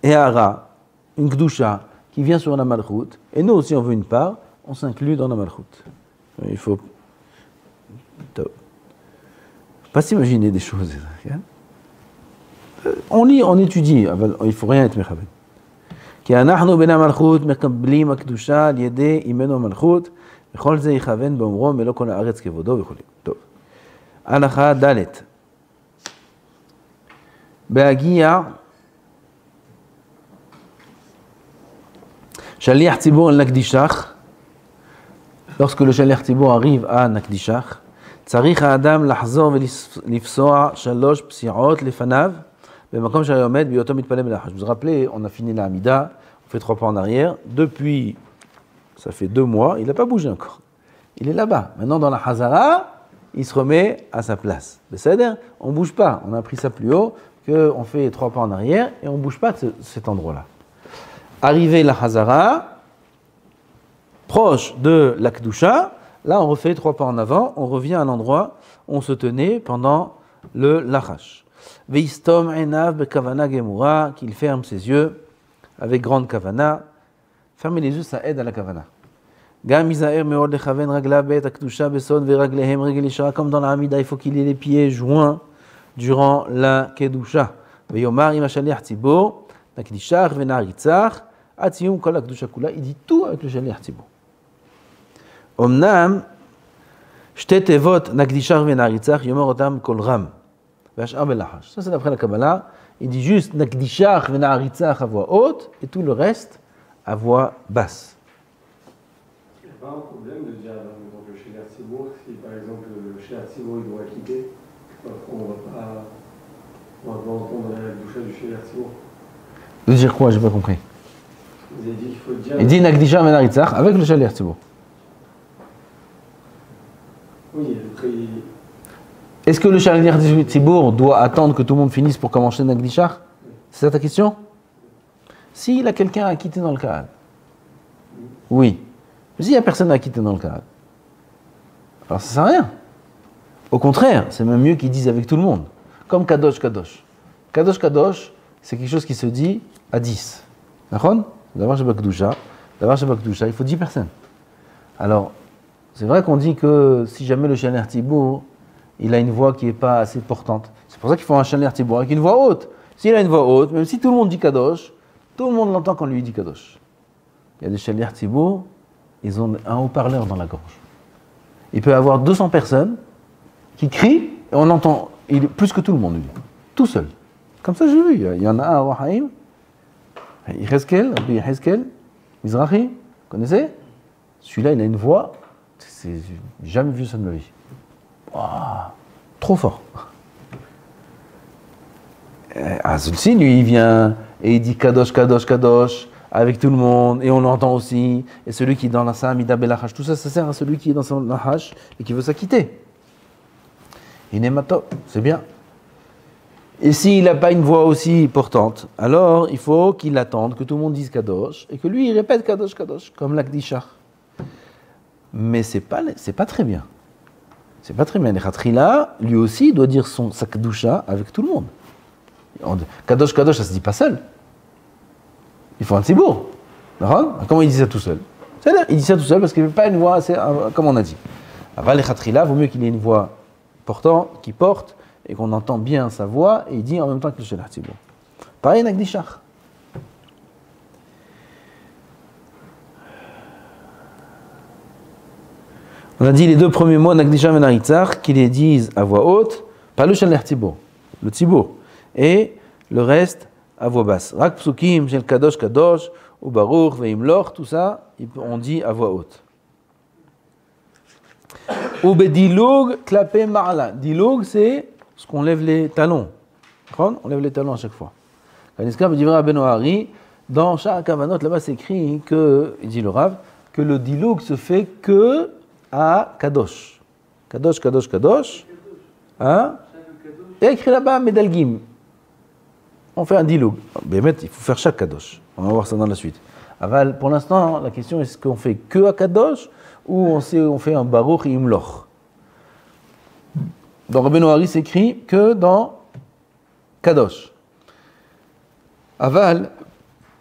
éhara, une kedusha qui vient sur la malchut, et nous aussi on veut une part, on s'inclut dans la malchut. Il faut pas s'imaginer des choses. On lit, on étudie, il faut rien être mechaven. כי אנחנו בין המלכות מקבלים הקדושה על ידי אימנו המלכות, וכל זה יכוון באומרו מלוא כל הארץ כבודו וכו'. טוב. הלכה ד' בהגיע שליח ציבור אל נקדישך, lorsque le שליח ציבור arrive à נקדישך, צריך האדם לחזור ולפסוע 3 פסיעות לפניו, במקום שהרי עומד בהיותו מתפלל מלאכה. Je vous rappelle, on a fini la Hamida, on fait 3 pas en arrière, depuis, ça fait 2 mois, il n'a pas bougé encore. Il est là-bas. Maintenant dans la Hazara, il se remet à sa place. C'est-à-dire, on ne bouge pas, on a pris ça plus haut, qu'on fait 3 pas en arrière et on ne bouge pas de cet endroit-là. Arrivé la Hazara, proche de la Kedusha, là on refait 3 pas en avant, on revient à l'endroit où on se tenait pendant le Lachash. Veistom enav bekavana gemura, qu'il ferme ses yeux avec grande kavana. Fermer les yeux, ça aide à la kavana. Gam izaer meod lechaven ragla bet akdusha beson veraglehem regel ishara, comme dans la Hamida, il faut qu'il ait les pieds joints durant la kedusha. Veyomar im hashaliach tzibur nakdishach venaritzach atziyum kol akdusha kula. Il dit tout avec le shaliach tzibur. Omnam shte tevot nakdishach venaritzach yomar otam kol ram. Ça c'est d'après la Kabbalah, il dit juste Nakdishach vena'aritzach à voix haute et tout le reste à voix basse. Il n'y a pas un problème de dire dans le Sheliach Tzibur, si par exemple le Sheliach Tzibur il doit quitter, on ne va pas entendre la doucha du Sheliach Tzibur. De dire quoi? J'ai pas compris. Vous avez dit qu'il faut dire. Il dit Nakdishach vena'aritzach avec le Sheliach Tzibur. Oui, après. Est-ce que le Shaliach Tzibur doit attendre que tout le monde finisse pour commencer Nakdishach? C'est ça ta question? S'il a quelqu'un à quitter dans le Kahal. Oui. Mais s'il n'y a personne à quitter dans le Kahal, alors ça ne sert à rien. Au contraire, c'est même mieux qu'ils disent avec tout le monde. Comme Kadosh Kadosh. Kadosh Kadosh, c'est quelque chose qui se dit à 10. D'accord? D'abord Shabbat Kedusha, il faut 10 personnes. Alors, c'est vrai qu'on dit que si jamais le Shaliach Tzibur il a une voix qui n'est pas assez portante. C'est pour ça qu'il faut un Shaliach Tzibur avec une voix haute. S'il a une voix haute, même si tout le monde dit Kadosh, tout le monde l'entend quand lui dit Kadosh. Il y a des Shaliach Tzibur, ils ont un haut-parleur dans la gorge. Il peut y avoir 200 personnes qui crient et on entend plus que tout le monde, lui. Tout seul. Comme ça, j'ai vu. Il y en a un à Wahaim, Yecheskel, Rabbi Yecheskel, Mizrahi, vous connaissez? Celui-là, il a une voix, j'ai jamais vu ça de ma vie. Wow, trop fort. Celui-ci, lui, il vient et il dit Kadosh, Kadosh, Kadosh avec tout le monde et on l'entend aussi. Et celui qui est dans la Samida Belachash, tout ça, ça sert à celui qui est dans son Lachash et qui veut s'acquitter. Inemato, c'est bien. Et s'il n'a pas une voix aussi portante, alors il faut qu'il attende que tout le monde dise Kadosh et que lui il répète Kadosh, Kadosh, comme l'Akdisha. Mais c'est pas très bien. C'est pas très bien. Le Khatrila, lui aussi, doit dire sa Kadusha avec tout le monde. Kadosh, Kadosh, ça se dit pas seul. Il faut un tzibour. Comment il dit ça tout seul? C'est-à-dire, il dit ça tout seul parce qu'il n'a pas une voix assez, comme on a dit. Avant le Khatrila, il vaut mieux qu'il ait une voix portante, qui porte, et qu'on entend bien sa voix, et il dit en même temps que le Shelach Tzibour. Pareil avec Dishach. On a dit les deux premiers mots, Nagdisha et Naritzach, qui les disent à voix haute, pas le Shelach Tzibour, le Tzibour, et le reste à voix basse. Rak Psukim, Shel Kadosh Kadosh, ou Baruch, Veimloch, tout ça, on dit à voix haute. Ou Bedilug, Klapé Ma'ala. Dilug, c'est ce qu'on lève les talons. On lève les talons à chaque fois. Kaniska Bedivra Ben Ohari, dans chaque Kavanot, là-bas c'est écrit que, il dit le Rav, que le Dilug se fait que à Kadosh. Kadosh, Kadosh, Kadosh. Hein? Et écrit là-bas Medalgim. On fait un Dilug. Bémet, il faut faire chaque Kadosh. On va voir ça dans la suite. Aval, pour l'instant, la question est est-ce qu'on fait que à Kadosh ou on fait un Baruch et Imloch. Dans Rabbeinu Hari, c'est écrit que dans Kadosh. Aval,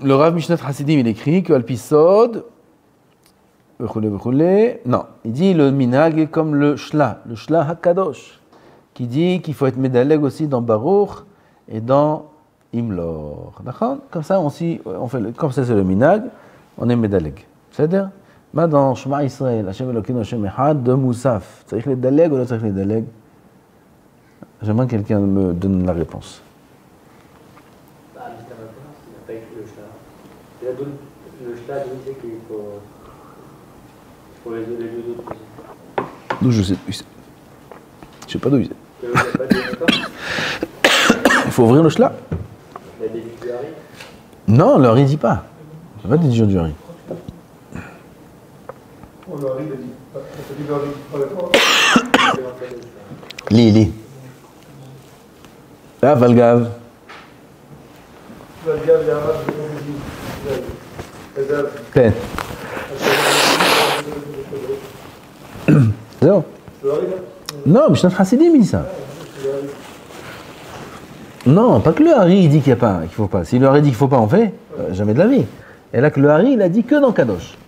le Rav Mishnat Hasidim, il écrit que Alpisod, non, il dit le minag est comme le Shla HaKadosh, qui dit qu'il faut être médaleg aussi dans Baruch et dans Imlor. D'accord? Comme ça, on fait comme ça c'est le minag, on est médaleg. C'est-à-dire, dans Shema Israël, Hashem Elokeinu Hashem Echad, de Moussaf, c'est-à-dire les daleg ou c'est-à-dire les daleg? J'aimerais que quelqu'un me donne la réponse. Il n'a pas écrit le Shla. Le Shla dit qu'il faut les deux autres. D'où je sais? Je sais pas d'où il est. Il faut ouvrir le Shla. Il y a des du Hari? Non, le Hari dit pas. Il n'y a pas des jours du Hari. On le Hari, il a dit. On dit le Hari, Lis. Ah, Valgav. Valgav, Yarav, כן. זהו. Non, Mishnat Hasidim il dit ça. Non, pas que le Hari il dit qu'il ne faut pas. Si le Hari dit qu'il ne faut pas, on fait. Jamais de la vie. Et là que le Hari il a dit que dans Kadosh.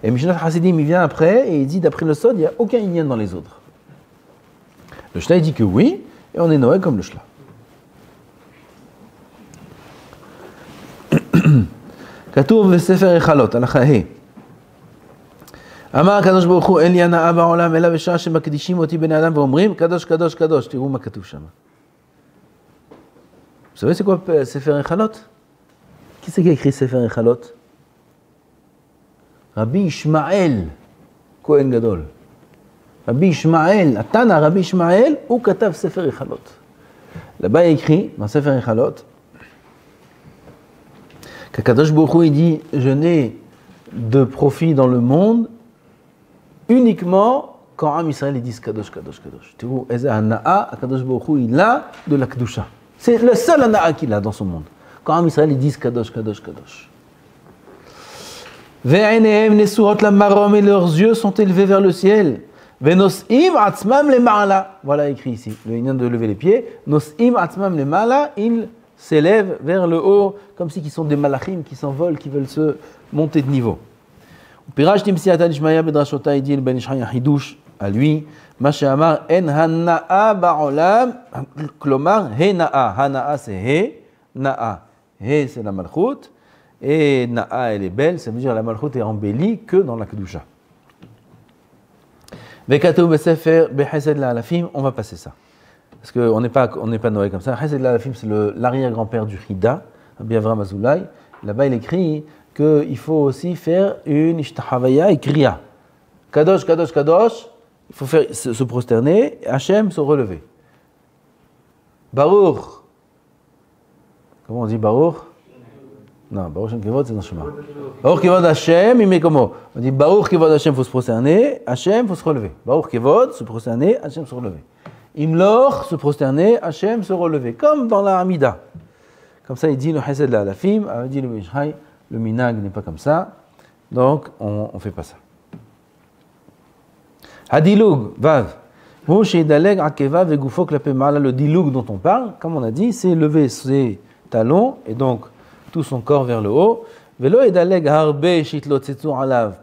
Et Mishnat Hasidim il vient après et il dit d'après le Sod, il n'y a aucun Inyan dans les autres. Le Shla il dit que oui, et on est Noé comme le Shla. כתוב בספר החלות, הלכה ה' אמר הקדוש ברוך הוא אין לי הנאה בעולם אלא בשעה שמקדישים אותי בני אדם ואומרים קדוש קדוש קדוש. תראו מה כתוב שם. Vous savez c'est quoi ספר החלות? Qui c'est qui a écrit ספר החלות? רבי ישמעאל, כהן גדול. רבי ישמעאל, התנא רבי ישמעאל, הוא כתב ספר החלות. là-bas il écrit dans ספר החלות qu'Akadosh Baruch Hu, il dit « Je n'ai de profit dans le monde uniquement quand Am Israël ils disent Kadosh, Kadosh, Kadosh. » Tu vois, Eze Hana'a, Akadosh Baruch Hu, il a de la Kedusha. C'est le seul Hana'a qu'il a dans son monde. Quand Am Israël ils disent Kadosh, Kadosh, Kadosh. Ve'enehem nesurot la marom, et leurs yeux sont élevés vers le ciel. Ve'nos'im atzmam le ma'ala. Voilà écrit ici, le inyan de lever les pieds. Nos'im atzmam le ma'ala, ils s'élèvent vers le haut, comme si ils sont des malachim qui s'envolent, qui veulent se monter de niveau. Pirashtim siyata nishmaya bedrashota, il dit le Ben Ishai Hidush à lui, ma she'amar en hana'a ba'olam, klomar he na'a. Hana'a c'est he, na'a. He c'est la malchut, et na'a elle est belle, ça veut dire la malchut est embellie que dans la kedusha. Vekatu besefer behesed la'alafim, on va passer ça. Parce qu'on n'est pas Noé comme ça. Chesed l'Alafim, c'est l'arrière-grand-père du Hida, Rabbi Avram Azoulay. Là-bas, il écrit qu'il faut aussi faire une Ishtahavaya et Kriya. Kadosh, Kadosh, Kadosh, il faut faire, se prosterner, Hachem se relever. Baruch. Comment on dit Baruch? Non, Baruch Shem Kevod, c'est dans le chemin. Baruch Kevod Hachem, il met comment? On dit Baruch Kevod Hachem, il faut se prosterner, Hachem, il faut se relever. Baruch Kevod, se prosterner, Hachem se relever. Imlor, se prosterner, Hachem, se relever, comme dans la Hamida. Comme ça, il dit le Hesed la Alafim, il dit le Mishraï, le Minag n'est pas comme ça, donc on ne fait pas ça. Hadilug, Vav. Le diloug dont on parle, comme on a dit, c'est lever ses talons et donc tout son corps vers le haut.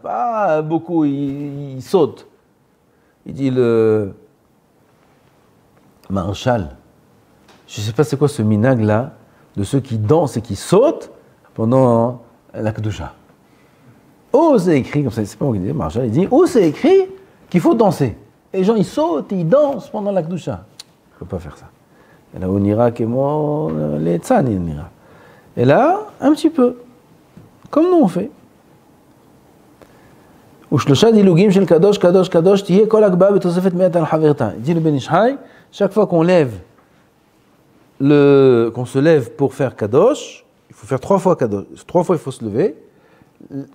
Pas beaucoup, il saute. Il dit le Maréchal, je ne sais pas c'est quoi ce minag là, de ceux qui dansent et qui sautent pendant la Kedusha. Oh, c'est écrit, comme ça, c'est pas moi qui dis, Maréchal, il dit, oh, c'est écrit qu'il faut danser. Et les gens, ils sautent et ils dansent pendant la Kedusha. Il ne faut pas faire ça. Et là, on ira comme les tzan, il ira. Et là, un petit peu, comme nous on fait. Ushlosha dilugim shel kadosh, kadosh, kadosh, tiye kol akba betosefet me'at al haverta. Il dit le Ben Ish Chai, chaque fois qu'on se lève pour faire kadosh, il faut faire 3 fois kadosh. 3 fois il faut se lever.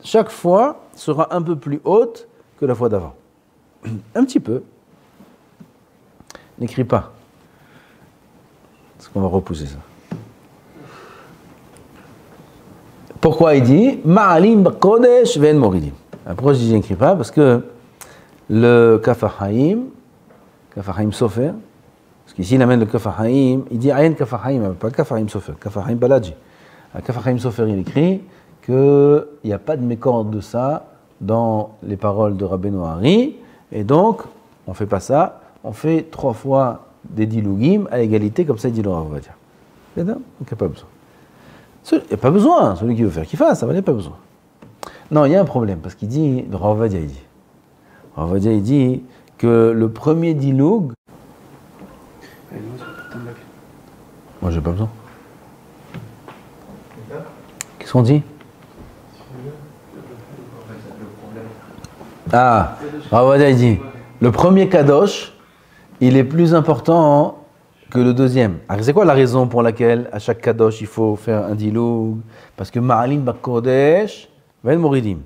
Chaque fois sera un peu plus haute que la fois d'avant. Un petit peu. N'écris pas. Parce qu'on va repousser ça. Pourquoi il dit Ma'alim b'kodesh ve'en moridim. Pourquoi je dis n'écris pas? Parce que le Kaf HaChaim Sofer, parce qu'ici il amène le Kaf HaChaim, il dit Ayen Kaf HaChaim, pas Kaf HaChaim Sofer, Kaf HaChaim Baladji. À Kaf HaChaim Sofer, il écrit qu'il n'y a pas de mécorde de ça dans les paroles de Rabbeinu Hari. Et donc, on ne fait pas ça, on fait 3 fois des dilugim à égalité, comme ça il dit le Rav Ovadia. Donc il n'y a pas besoin. Il n'y a pas besoin, celui qui veut faire qu'il fasse, ça va, il n'y a pas besoin. Non, il y a un problème, parce qu'il dit, le Rav Ovadia il dit que le premier dilug... Moi j'ai pas besoin. Qu'est-ce qu'on dit? Ah, Rav Ovadia il dit, le premier kadosh, il est plus important que le deuxième. Alors c'est quoi la raison pour laquelle à chaque kadosh il faut faire un diloug? Parce que Ma'alim b'kodesh ve'en moridim.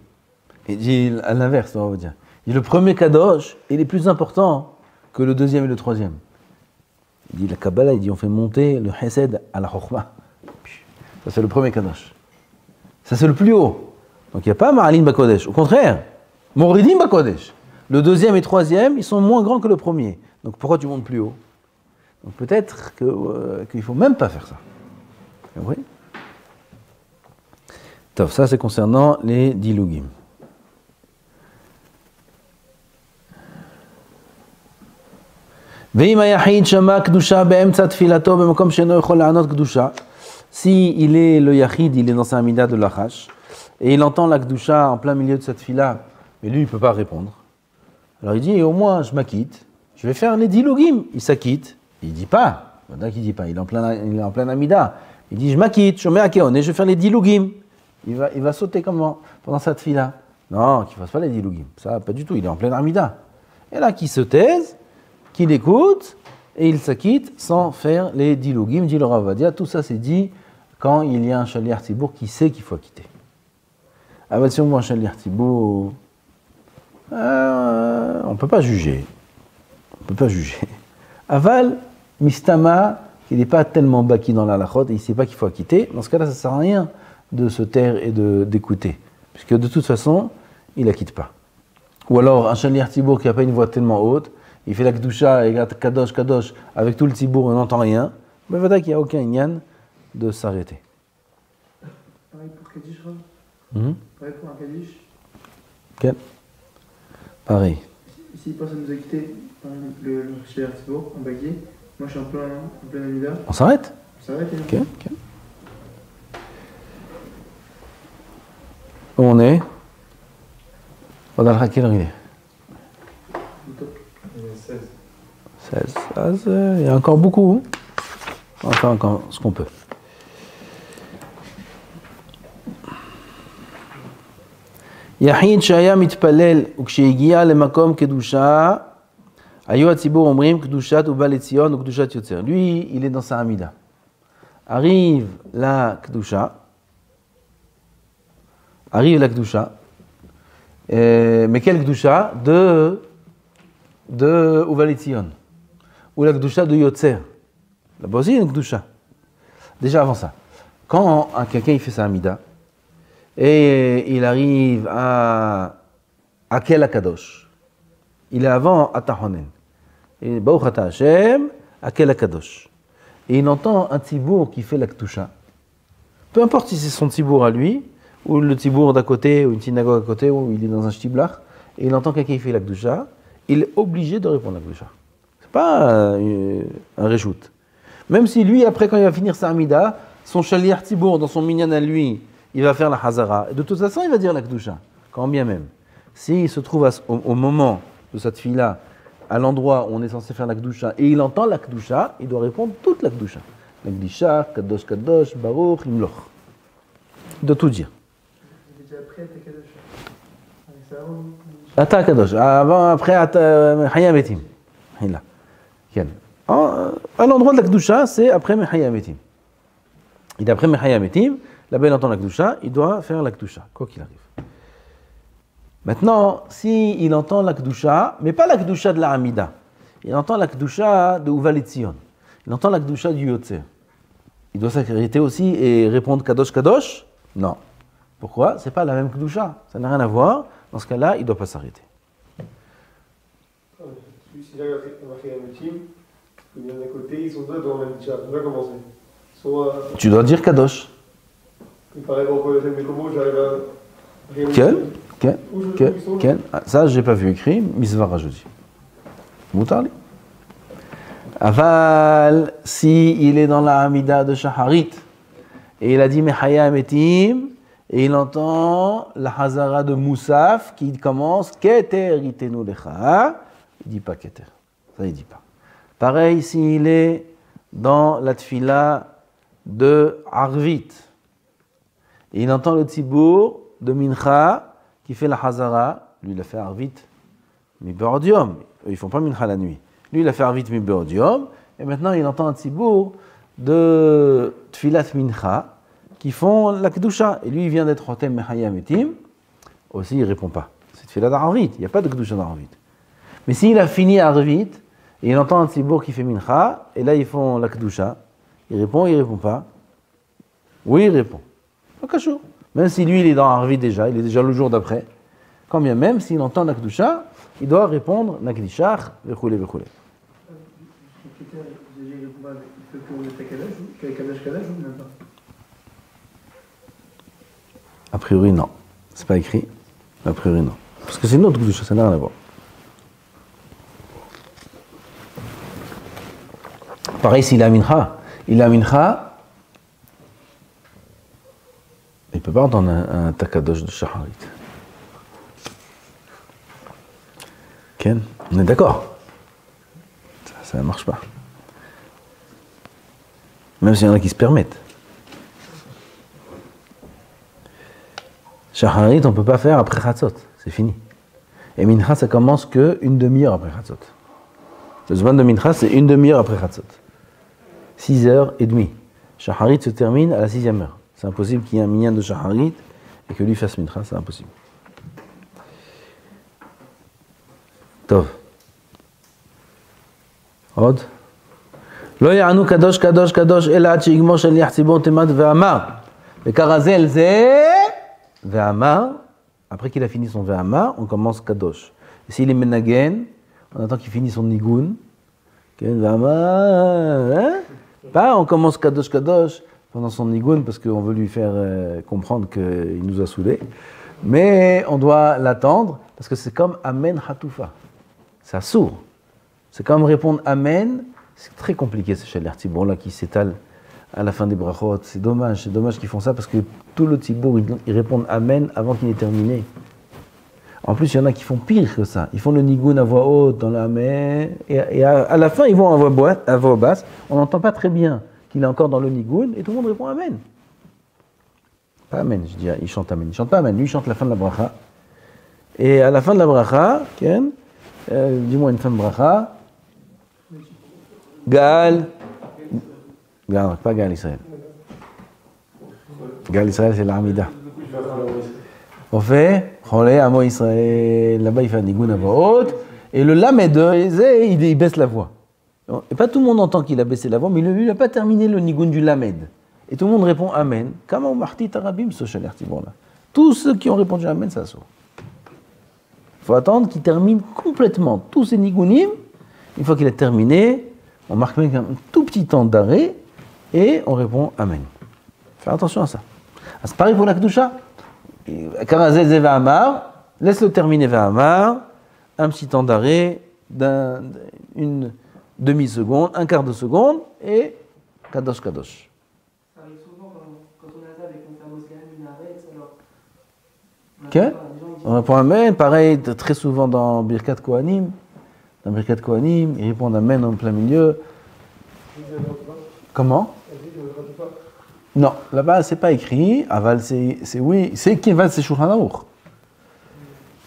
Il dit à l'inverse, Rav Ovadia. Il dit le premier kadosh, il est plus important que le deuxième et le troisième. Il dit la Kabbalah, il dit on fait monter le Hesed à la Chokhmah. Ça c'est le premier kadosh. Ça c'est le plus haut. Donc il n'y a pas Ma'alim b'kodesh. Au contraire. Moridim b'kodesh. Le deuxième et troisième, ils sont moins grands que le premier. Donc pourquoi tu montes plus haut? Donc peut-être qu'il ne faut même pas faire ça. Vous comprenez? Donc ça c'est concernant les dilugim. Si il est le yachid, il est dans sa amida de l'achash, et il entend la kedusha en plein milieu de cette fila, mais lui il ne peut pas répondre. Alors il dit, au moins je m'acquitte, je vais faire les dilugim. Il s'acquitte, il ne dit pas, il est en plein amida. Il dit, je m'acquitte, je mets à keon et je vais faire les dilugim. Il va sauter comment pendant cette fila? Non, qu'il ne fasse pas les dilugim. Ça, pas du tout, il est en plein amida. Et là, qu'il se taise, qu'il écoute, et il s'acquitte sans faire les dilugim, dit le Rav Ovadia. Tout ça c'est dit quand il y a un shaliach tzibour qui sait qu'il faut acquitter. Ah ben si on voit un shaliach tzibour, on ne peut pas juger. Aval, mistama, il n'est pas tellement baki dans la halachot et il ne sait pas qu'il faut acquitter. Dans ce cas-là, ça ne sert à rien de se taire et d'écouter. Puisque de toute façon, il n'acquitte pas. Ou alors, un shaliach tzibour qui n'a pas une voix tellement haute, il fait la kedusha et kadosh, kadosh, avec tout le tzibour, on n'entend rien. Mais voilà qu'il n'y a aucun inyan de s'arrêter. Pareil pour Kaddish, Rav. Pareil pour un Kaddish. Ok. Pareil. S'il pense à nous acquitter, par exemple, le Shaliach Tzibour, en baguier, moi je suis en plein amida. On s'arrête? On s'arrête, Ok. Où on est? On a quelle heure il est? 16. Il y a encore beaucoup. On va faire encore ce qu'on peut. יחיד שהיה מתפלל וכשהגיע למקום קדושה היו הציבור אומרים קדושת ובא לציון וקדושת יוצר. Lui, il est dans sa amida. Arrive la kedusha. Mais quelle kedusha? De Uva Letzion. ou la Kedusha de Yotzer. Là-bas aussi, il y a une Kedusha. Déjà avant ça, quand quelqu'un il fait sa Amida, et il arrive à Kel Akadosh, il est avant Atahonen. Et Baruch Ata Hashem, Kel Akadosh. Et il entend un tzibour qui fait la Kedusha. Peu importe si c'est son tzibour à lui, ou le tzibour d'à côté, ou une synagogue à côté, ou il est dans un shtiblach, et il entend quelqu'un qui fait la Kedusha, il est obligé de répondre à la Kedusha. C'est pas un réjoute. Même si lui, après, quand il va finir sa Amida, son shaliach tzibour, dans son minyan à lui, il va faire la Hazara. Et de toute façon, il va dire la Kedusha, quand bien même. S'il se trouve au moment de cette fille-là, à l'endroit où on est censé faire la Kedusha, et il entend la Kedusha, il doit répondre toute la Kedusha. La Kedusha, Kadosh Kadosh, Baruch, Imloch. Il doit tout dire. Il est déjà prêt à ta Kadosh. C'est avant. Ata Kadosh, avant, après, Hayam Etim. À l'endroit de la Kedusha, c'est après Hayam Etim. Il est après Hayam Etim, là-bas il entend la Kedusha, il doit faire la Kedusha, quoi qu'il arrive. Maintenant, s'il entend la Kedusha, mais pas la Kedusha de la Hamida, il entend la Kedusha de Uval Etzion, il entend la Kedusha du Yotzer, il doit s'arrêter aussi et répondre Kadosh Kadosh? Non. Pourquoi? C'est pas la même Kedusha, ça n'a rien à voir. Dans ce cas-là, il ne doit pas s'arrêter. Celui-ci, là, il a un team, il y en a d'un côté, ils sont deux dans le même chat. On va commencer. Tu dois dire Kadosh. Il paraît qu'on connaît mais comment j'arrive à. Quel ça, je n'ai pas vu écrit, Misvara jeudi. Moutali. Aval, si il est dans la Hamida de Shaharit, et il a dit Mechaya Metim, et il entend la Hazara de Moussaf qui commence Keter itenu lecha, il ne dit pas Keter. Ça, il ne dit pas. Pareil, s'il est dans la Tfila de Arvit, et il entend le Tzibour de Mincha qui fait la Hazara, lui il a fait Arvit mi Beordium, ils ne font pas Mincha la nuit. Lui il a fait Arvit mi Beordium, et maintenant il entend un Tzibour de Tfilat Mincha qui font la Kedusha, et lui il vient d'être Hotem Mechaya Metim, aussi il ne répond pas. C'est Tfilat d'Arvit, il n'y a pas de Kedusha d'Arvit. Mais s'il a fini Arvit, et il entend un Tzibour qui fait Mincha, et là ils font la Kedusha, il répond pas. Oui, il répond. Pas cachot. Même si lui, il est dans Arvit déjà, il est déjà le jour d'après. Quand bien même, s'il entend la Kedusha, il doit répondre la Kedishach, vechoulé, vechoulé. Il fait pour le Kadosh Kadosh ou même pas? A priori, non. C'est pas écrit. A priori, non. Parce que c'est une autre Kedusha, ça n'a rien à voir. Pareil, s'il a Mincha. Il a Mincha, il ne peut pas entendre un Takadosh de Shaharit. Ken, on est d'accord? Ça ne marche pas. Même s'il y en a qui se permettent. Shaharit, on ne peut pas faire après Chatzot, c'est fini. Et Mincha, ça commence qu'une demi-heure après Chatzot. Le Zman de Mincha, c'est une demi-heure après Chatzot. 6h30. Shaharit se termine à la 6e heure. C'est impossible qu'il y ait un minyan de Shaharit et que lui fasse Mincha, c'est impossible. Tov. Od. Lo ya'anu kadosh kadosh kadosh ela ad she'igmor shaliach tzibor temad ve'amar. Ve'karazel ze ve'amar. Après qu'il a fini son ve'amar, on commence kadosh. Et s'il est menagen, on attend qu'il finisse son nigun. Ve'amar. Pas on commence kadosh kadosh pendant son nigun parce qu'on veut lui faire comprendre qu'il nous a saoulés. Mais on doit l'attendre parce que c'est comme Amen Hatoufa. C'est sourd. C'est comme répondre Amen. C'est très compliqué ce Shaliach Tzibour là qui s'étale à la fin des brachot. C'est dommage qu'ils font ça parce que tout le Tzibour ils répondent Amen avant qu'il ait terminé. En plus, il y en a qui font pire que ça. Ils font le nigun à voix haute dans l'Amen et à la fin ils vont à voix basse. On n'entend pas très bien qu'il est encore dans le nigun et tout le monde répond Amen. Pas Amen, je dis, il chante Amen. Il chante pas Amen, lui il chante la fin de la bracha. Et à la fin de la bracha, Ken, dis-moi une fin de bracha. Gal, pas Gal Israël. Gal Israël, c'est l'Amida. On fait Cholé Amo Israël. Là-bas, il fait un nigun à voix haute. Et le Lamed, il baisse la voix. Et pas tout le monde entend qu'il a baissé la voix, mais lui, il n'a pas terminé le nigun du lamed. Et tout le monde répond Amen. Kama umarti tarabim, ce Shaler Tzibour là. Tous ceux qui ont répondu Amen, ça saute. Il faut attendre qu'il termine complètement tous ces nigunim. Une fois qu'il a terminé, on marque même un tout petit temps d'arrêt et on répond Amen. Faire attention à ça. C'est pareil pour la Kedusha. Karazé Zeva Amar, laisse-le terminer Veva Amar, un petit temps d'arrêt, une demi-seconde, un quart de seconde, et Kadosh Kadosh. Ça arrive souvent quand on a ça avec un thermoscan, une arrête, alors. Ok. On répond Amen, pareil, très souvent dans Birkat Kohanim. Dans Birkat Kohanim, ils répondent Amen en plein milieu. Comment? Non, là-bas, c'est pas écrit. Aval, c'est oui. C'est Keval, c'est Shulchan Aruch.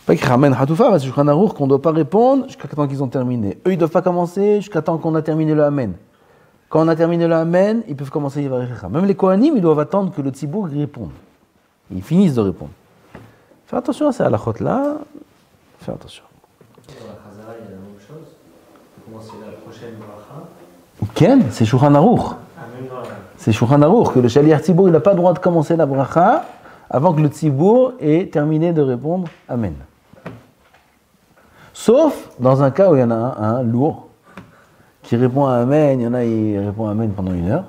Pas écrit Amen Hatoufa, c'est Shulchan Aruch qu'on ne doit pas répondre jusqu'à temps qu'ils ont terminé. Eux, ils ne doivent pas commencer jusqu'à temps qu'on a terminé le Amen. Quand on a terminé le Amen, ils peuvent commencer Yivarechecha. Même les Kohanim, ils doivent attendre que le Tzibour réponde. Ils finissent de répondre. Fais attention à ces halachot-là. Fais attention. Dans la Chazara, il y a la même chose. On peut commencer la prochaine bracha. Quel? C'est Shulchan Aruch. Même dans la... C'est Shulchan Aruch que le Shaliach Tzibour, il n'a pas le droit de commencer la bracha avant que le Tzibour ait terminé de répondre Amen. Sauf dans un cas où il y en a un lourd qui répond à Amen, il y en a qui répond à Amen pendant 1 heure.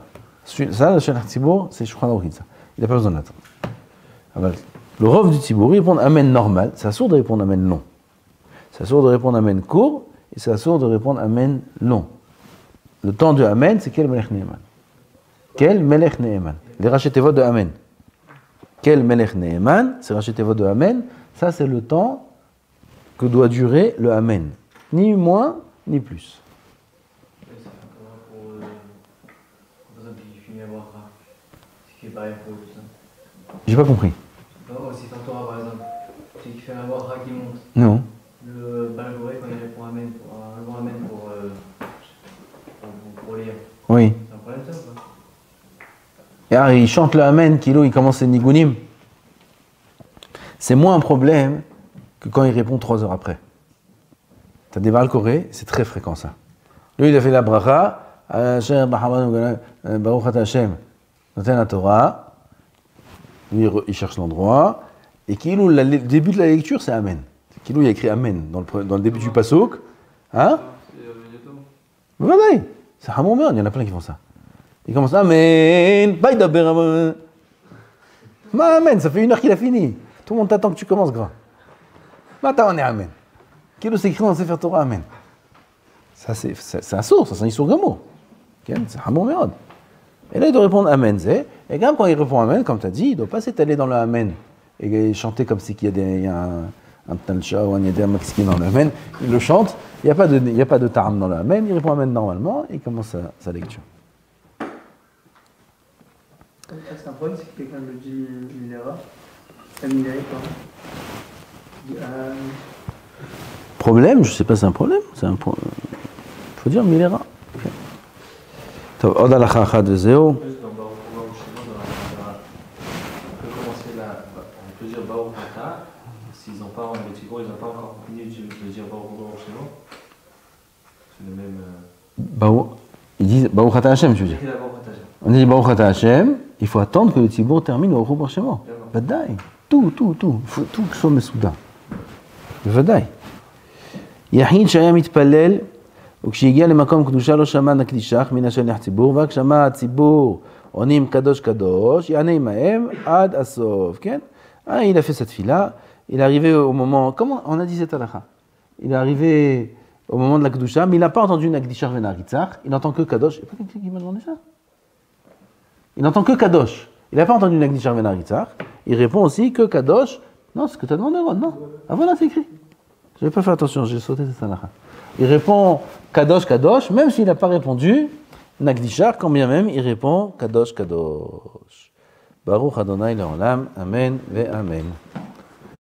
Ça, le Shaliach Tzibour, c'est Shulchan Aruch. Il n'a pas besoin d'attendre. Le Rov du Tzibour, il répond Amen normal, c'est assourd de répondre Amen long. C'est assourd de répondre Amen court, et c'est assourd de répondre Amen long. Le temps de Amen, c'est quel Melech Ne'eman? Quel Melech Ne'eman? Les rachetevot de Amen. Quel Melech Ne'eman? C'est rachetevot de Amen. Ça, c'est le temps que doit durer le Amen. Ni moins, ni plus. Par exemple, il finit à voir ça. C'est qui est pareil pour tout ça. J'ai pas compris. Non, c'est un Torah par exemple. C'est qui fait un Bracha qui monte. Non. Le Balgoré, quand il répond Amen pour lire. Oui. C'est un problème ça ou pas? Et alors, il chante le Amen, Kilo, il commence les Nigunim. C'est moins un problème que quand il répond 3 heures après. T'as des Balgoré, c'est très fréquent ça. Lui, il a fait la bracha, Baruch Ata Hashem, noten la Torah. Lui, il cherche l'endroit. Et Kilo, le début de la lecture, c'est Amen. Kilo, il a écrit Amen dans le début du Passouk. Hein? Voilà. C'est Hamon Meon, il y en a plein qui font ça. Il commence Amen, Baïdaber Amen. Ma Amen, ça fait 1 heure qu'il a fini. Tout le monde t'attend que tu commences, grand. Maintenant, on est Amen. Kilo, c'est écrit dans le Sefer Torah Amen. Ça, c'est un sourd, ça, c'est un Issour Gamo. C'est Hamon Meon. Et là, il doit répondre Amen, c'est. Et quand il répond Amen, comme tu as dit, il ne doit pas s'étaler dans le Amen et chanter comme si il y a un Talcha ou un Yeder Mexicain dans le Amen. Il le chante, il n'y a pas de Taram dans le Amen, il répond Amen normalement et il commence sa lecture. C'est un problème, c'est que quelqu'un me dit Milera. Milera, quoi. Problème, je ne sais pas, c'est un problème. Il faut dire Milera. Top, Od Halacha Achad Vezeo. S'ils n'ont pas, les Tzibour, ils n'ont pas encore fini de dire Baruch Shemo. C'est le même. Ils disent Baruch Ata Hashem, tu veux dire. On dit Baruch Ata Hashem, il faut attendre que le Tzibour termine au Baruch Shemo. Vadaï. Tout. Il faut tout que ce soit mesouda. Vadaï. Yahid Shaya Mitpalel, וכשהגיע למקום קדושה לא שמע נקדישך מן השליח ציבור, רק שמע הציבור עונים קדוש קדוש, יענה עמהם עד הסוף, כן? Il a fait cette fila, il est arrivé au moment, comment on a dit cette halakha? Il est arrivé au moment de la Kedusha, mais il n'a pas entendu Nakdishar Venaritzach, il n'entend que Kadosh. Il n'y a pas quelqu'un qui m'a demandé ça? Il n'entend que Kadosh. Il n'a pas entendu Nakdishar Venaritzach, il répond aussi que Kadosh. Non, c'est ce que tu as demandé, Ron, non? Ah voilà, c'est écrit. Je n'ai pas fait attention, j'ai sauté cette halakha. Il répond Kadosh, Kadosh, même s'il n'a pas répondu Nakdishar, quand bien même il répond Kadosh, Kadosh. Baruch Adonai Leolam, Amen ve Amen.